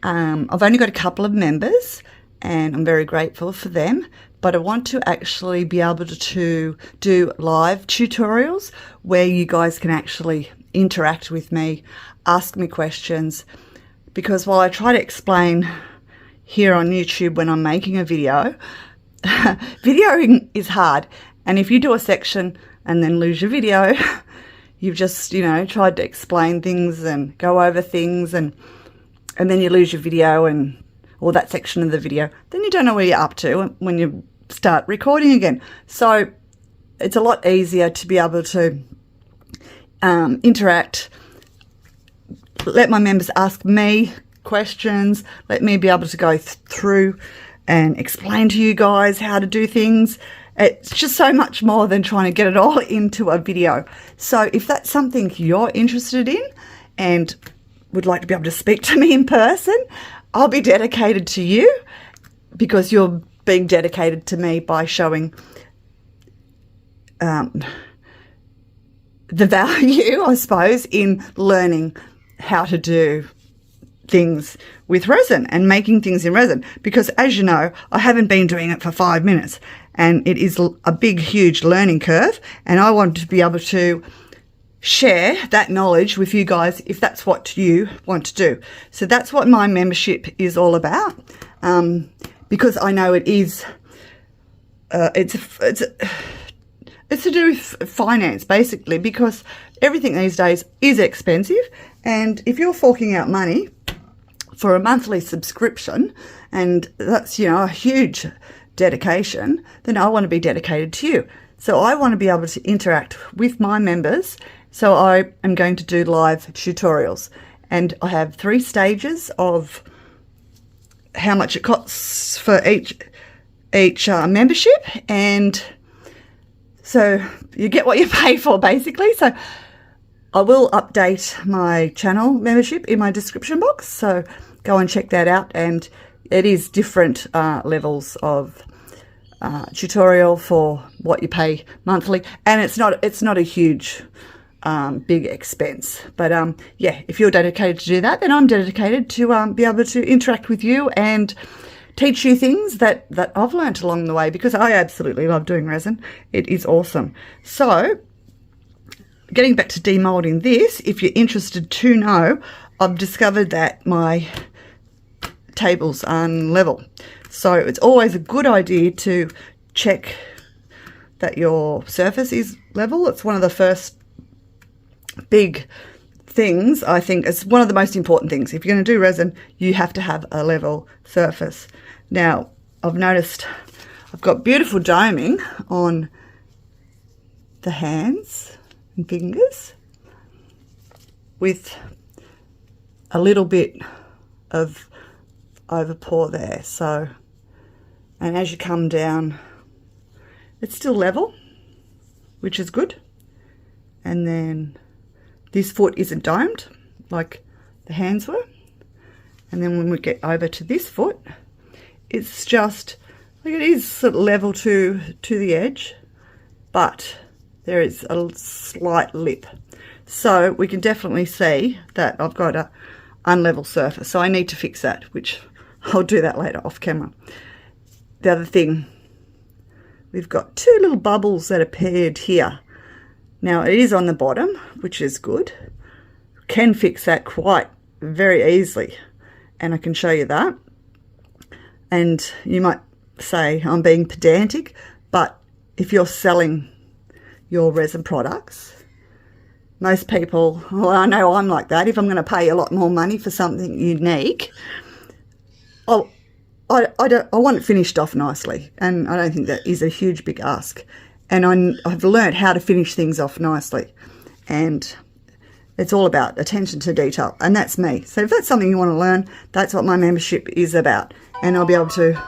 I've only got a couple of members and I'm very grateful for them, but I want to actually be able to do live tutorials where you guys can actually interact with me, ask me questions, because while I try to explain here on YouTube when I'm making a video, videoing is hard, and if you do a section and then lose your video, you've just, you know, tried to explain things and go over things, and then you lose your video or that section of the video, then you don't know where you're up to when you start recording again. So it's a lot easier to be able to interact, let my members ask me questions, let me be able to go through and explain to you guys how to do things. It's just so much more than trying to get it all into a video. So if that's something you're interested in and would like to be able to speak to me in person, I'll be dedicated to you, because you're being dedicated to me by showing the value, I suppose, in learning how to do things with resin and making things in resin, because as you know, I haven't been doing it for 5 minutes and it is a big, huge learning curve, and I want to be able to share that knowledge with you guys if that's what you want to do. So that's what my membership is all about, because I know it is it's to do with finance, basically, because everything these days is expensive, and if you're forking out money for a monthly subscription, and that's, you know, a huge dedication, then I want to be dedicated to you. So I want to be able to interact with my members. So I am going to do live tutorials, and I have 3 stages of how much it costs for each membership, and so you get what you pay for, basically. So I will update my channel membership in my description box, so go and check that out. And it is different levels of tutorial for what you pay monthly, and it's not a huge big expense. But yeah, if you're dedicated to do that, then I'm dedicated to be able to interact with you and teach you things that I've learnt along the way, because I absolutely love doing resin. It is awesome. So getting back to demolding this, if you're interested to know, I've discovered that my tables are unlevel. So it's always a good idea to check that your surface is level. It's one of the first big things, I think. It's one of the most important things. If you're going to do resin, you have to have a level surface. Now, I've noticed I've got beautiful doming on the hands and fingers with a little bit of overpour there. So, and as you come down, it's still level, which is good. And then this foot isn't domed like the hands were. And then when we get over to this foot, it's just like, it is sort of level to the edge, but there is a slight lip. So we can definitely see that I've got a unlevel surface. So I need to fix that, which I'll do that later off camera. The other thing, we've got 2 little bubbles that appeared here. Now it is on the bottom, which is good. Can fix that quite very easily, and I can show you that. And you might say I'm being pedantic, but if you're selling your resin products, most people, well, I know I'm like that. If I'm going to pay a lot more money for something unique, I want it finished off nicely, and I don't think that is a huge big ask. And I've learned how to finish things off nicely, and it's all about attention to detail, and that's me. So if that's something you want to learn, that's what my membership is about, and I'll be able to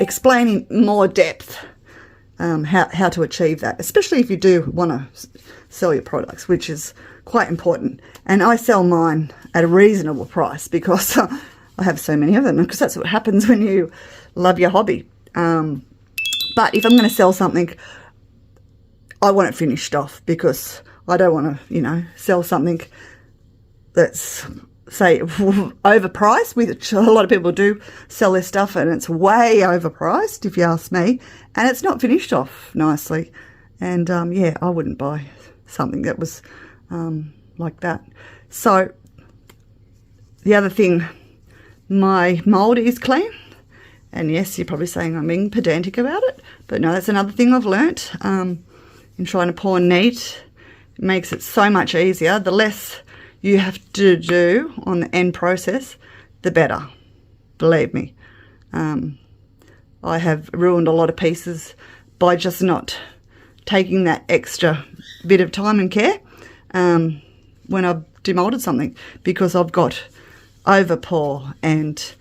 explain in more depth how to achieve that, especially if you do want to sell your products, which is quite important. And I sell mine at a reasonable price because I have so many of them, because that's what happens when you love your hobby. But if I'm going to sell something, I want it finished off, because I don't want to, you know, sell something that's, say, overpriced, which a lot of people do sell their stuff and it's way overpriced, if you ask me, and it's not finished off nicely. And yeah, I wouldn't buy something that was like that. So the other thing, my mould is clean. And yes, you're probably saying I'm being pedantic about it, but no, that's another thing I've learnt in trying to pour neat. It makes it so much easier. The less you have to do on the end process, the better. Believe me. I have ruined a lot of pieces by just not taking that extra bit of time and care when I've demolded something, because I've got overpour and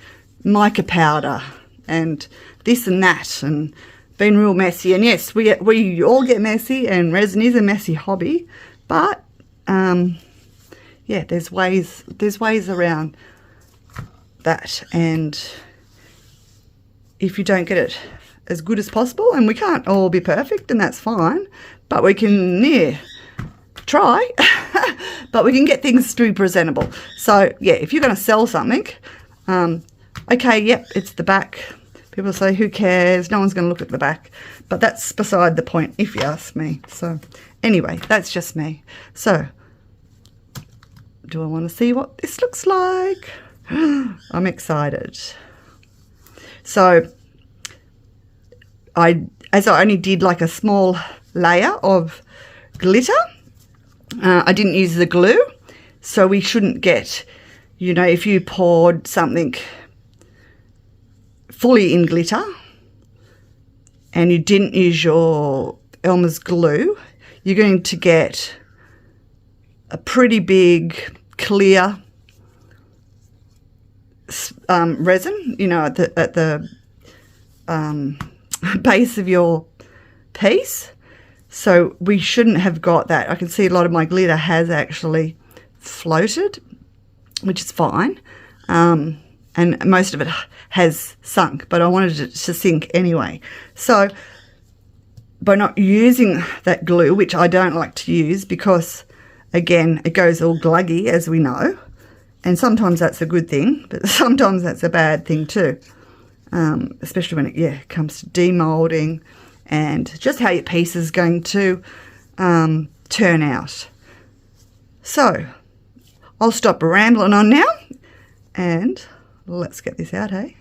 mica powder and this and that, and been real messy. And yes, we all get messy, and resin is a messy hobby, but yeah, there's ways around that. And if you don't get it as good as possible, and we can't all be perfect, and that's fine, but we can try but we can get things to be presentable. So yeah, if you're going to sell something, okay, yep, it's the back. People say, who cares? No one's going to look at the back. But that's beside the point, if you ask me. So anyway, that's just me. So do I want to see what this looks like? I'm excited. So as I only did like a small layer of glitter, I didn't use the glue. So we shouldn't get, you know, if you poured something fully in glitter and you didn't use your Elmer's glue, you're going to get a pretty big clear resin, you know, at the base of your piece. So we shouldn't have got that. I can see a lot of my glitter has actually floated, which is fine. And most of it has sunk, but I wanted it to sink anyway. So by not using that glue, which I don't like to use because, again, it goes all gluggy, as we know, and sometimes that's a good thing, but sometimes that's a bad thing too, especially when it comes to demolding and just how your piece is going to turn out. So I'll stop rambling on now, and let's get this out, hey?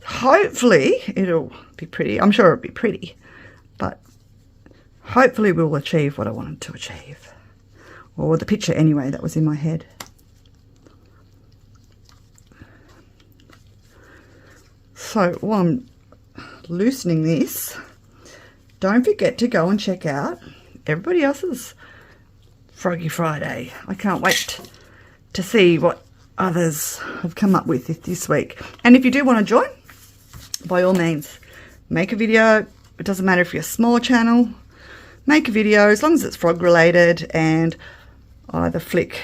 Hopefully it'll be pretty. I'm sure it'll be pretty, but hopefully we'll achieve what I wanted to achieve, or the picture anyway that was in my head. So while I'm loosening this, don't forget to go and check out everybody else's Froggy Friday. I can't wait to see what others have come up with this week. And if you do want to join, by all means, make a video. It doesn't matter if you're a small channel, make a video as long as it's frog related, and either flick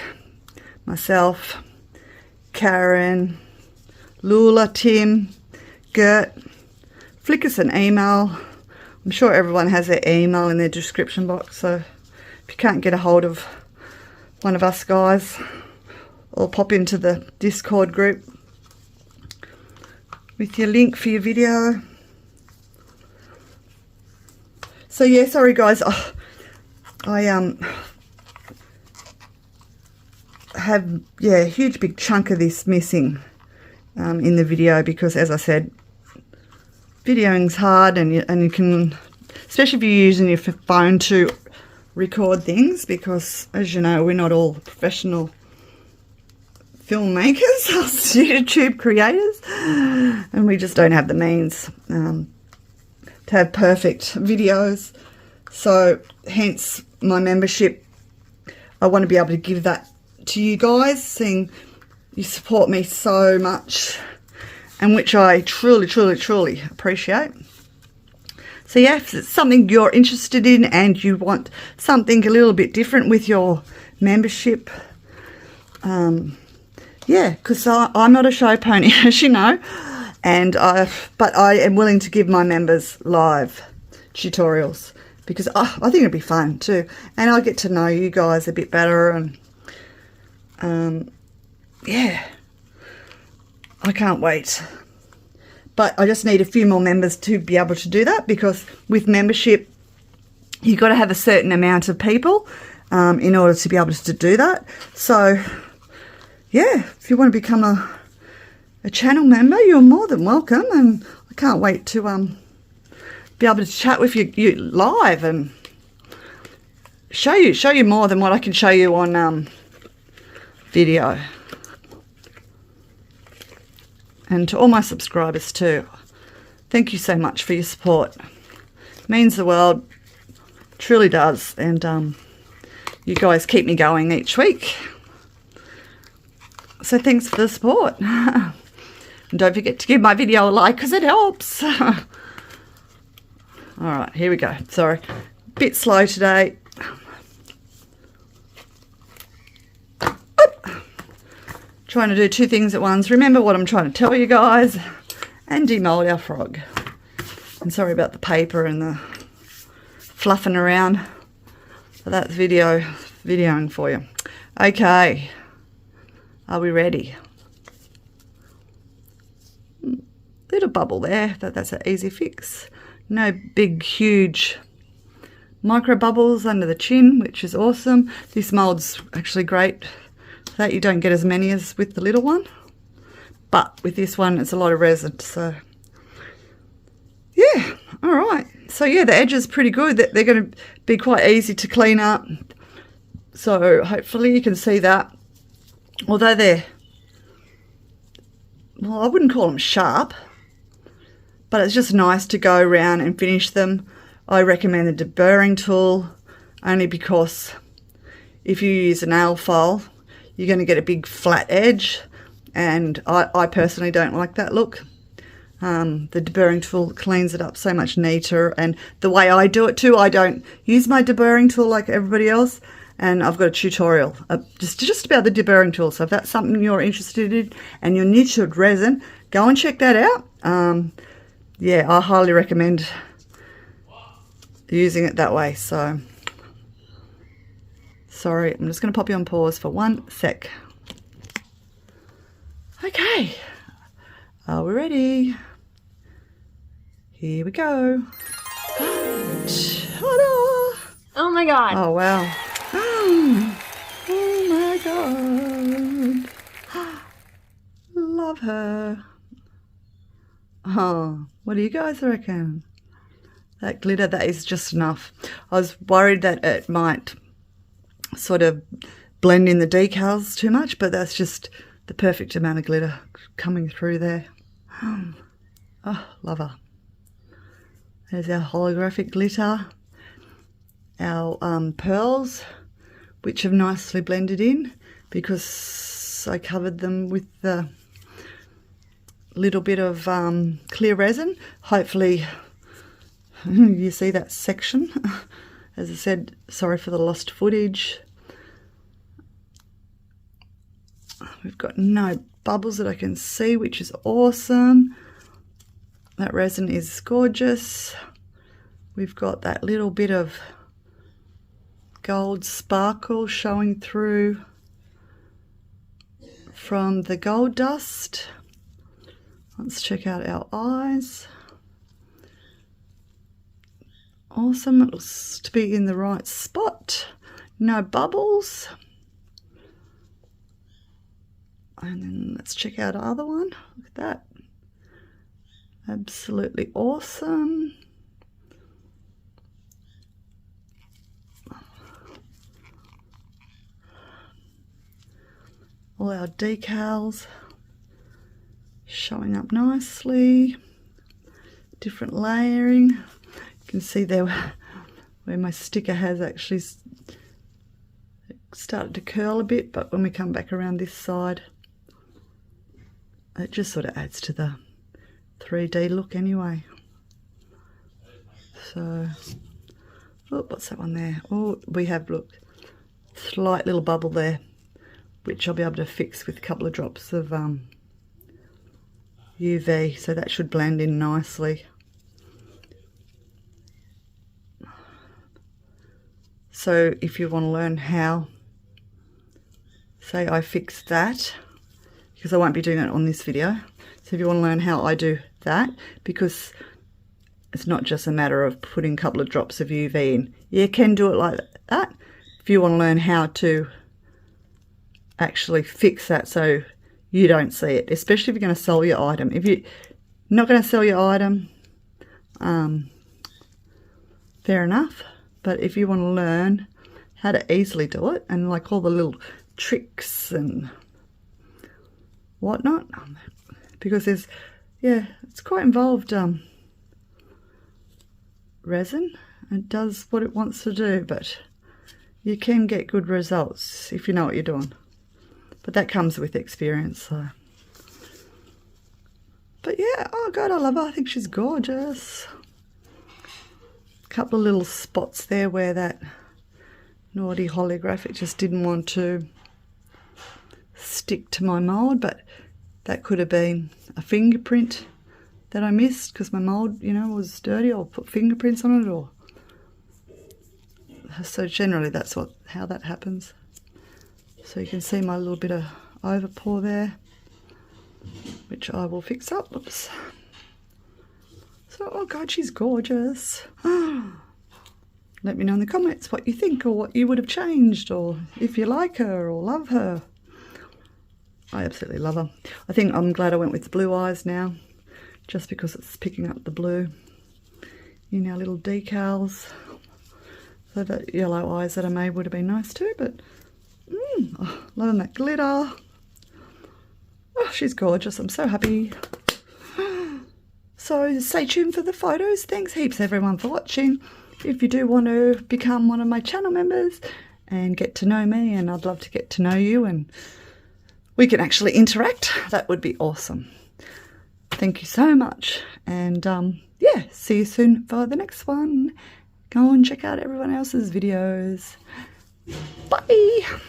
myself, Karen, Lula, Tim, Gert, flick us an email. I'm sure everyone has their email in their description box, so if you can't get a hold of one of us guys, or pop into the Discord group with your link for your video. So yeah, sorry guys, I have a huge big chunk of this missing in the video, because as I said, videoing's hard, and you can, especially if you're using your phone to record things, because as you know, we're not all professional filmmakers or YouTube creators, and we just don't have the means to have perfect videos. So hence my membership. I want to be able to give that to you guys, seeing you support me so much, and which I truly, truly, truly appreciate. So yeah, if it's something you're interested in and you want something a little bit different with your membership, yeah, because I'm not a show pony, as you know, and but I am willing to give my members live tutorials because I think it'd be fun too, and I get to know you guys a bit better, and yeah, I can't wait. But I just need a few more members to be able to do that, because with membership, you've got to have a certain amount of people in order to be able to do that. So, yeah, if you want to become a channel member, you're more than welcome. And I can't wait to be able to chat with you live and show you more than what I can show you on video. And to all my subscribers too, thank you so much for your support. It means the world, truly does. And you guys keep me going each week. So thanks for the support. And don't forget to give my video a like because it helps. All right, here we go. Sorry, bit slow today. Trying to do two things at once. Remember what I'm trying to tell you guys, and demold our frog. And sorry about the paper and the fluffing around. But that's videoing for you. Okay, are we ready? Little bubble there. That's an easy fix. No big, huge micro bubbles under the chin, which is awesome. This mold's actually great. That you don't get as many as with the little one, but with this one it's a lot of resin. So yeah, all right. So yeah, the edge is pretty good. They're going to be quite easy to clean up. So hopefully you can see that. Although they're, well, I wouldn't call them sharp, but it's just nice to go around and finish them. I recommend the deburring tool only because if you use a nail file, you're going to get a big flat edge, and I personally don't like that look. The deburring tool cleans it up so much neater, and the way I do it too, I don't use my deburring tool like everybody else, and I've got a tutorial just about the deburring tool. So if that's something you're interested in and you're new to resin, go and check that out. Yeah, I highly recommend using it that way. So sorry, I'm just going to pop you on pause for 1 sec. Okay, are we ready? Here we go. Ta-da! Oh my god. Oh wow. Oh my god. Love her. Oh, what do you guys reckon? That glitter, that is just enough. I was worried that it might sort of blend in the decals too much, but that's just the perfect amount of glitter coming through there. Oh, love her. There's our holographic glitter, our pearls, which have nicely blended in because I covered them with the little bit of clear resin. Hopefully you see that section. As I said, sorry for the lost footage. We've got no bubbles that I can see, which is awesome. That resin is gorgeous. We've got that little bit of gold sparkle showing through from the gold dust. Let's check out our eyes. Awesome, it looks to be in the right spot. No bubbles. And then let's check out our other one. Look at that. Absolutely awesome. All our decals showing up nicely. Different layering. You can see there where my sticker has actually started to curl a bit, but when we come back around this side, it just sort of adds to the 3D look anyway. So, oh, what's that one there? Oh, we have, look, slight little bubble there, which I'll be able to fix with a couple of drops of UV, so that should blend in nicely. So if you want to learn how, say I fix that, because I won't be doing it on this video, so if you want to learn how I do that, because it's not just a matter of putting a couple of drops of UV in. You can do it like that. If you want to learn how to actually fix that so you don't see it, especially if you're going to sell your item. If you're not going to sell your item, fair enough. But if you want to learn how to easily do it, and like all the little tricks and whatnot, because there's, yeah, it's quite involved resin. It does what it wants to do, but you can get good results if you know what you're doing. But that comes with experience, so. But yeah, oh God, I love her. I think she's gorgeous. A couple of little spots there where that naughty holographic just didn't want to stick to my mould, but that could have been a fingerprint that I missed because my mould, you know, was dirty. I'll put fingerprints on it, or so generally that's how that happens. So you can see my little bit of overpour there, which I will fix up. Oops. So, oh God, she's gorgeous. Let me know in the comments what you think, or what you would have changed, or if you like her or love her. I absolutely love her. I think I'm glad I went with blue eyes now, just because it's picking up the blue in our little decals. So that yellow eyes that I made would have been nice too, but oh, loving that glitter. Oh, she's gorgeous. I'm so happy. So stay tuned for the photos. Thanks heaps everyone for watching. If you do want to become one of my channel members and get to know me, and I'd love to get to know you and we can actually interact, that would be awesome. Thank you so much, and yeah, see you soon for the next one. Go and check out everyone else's videos. Bye.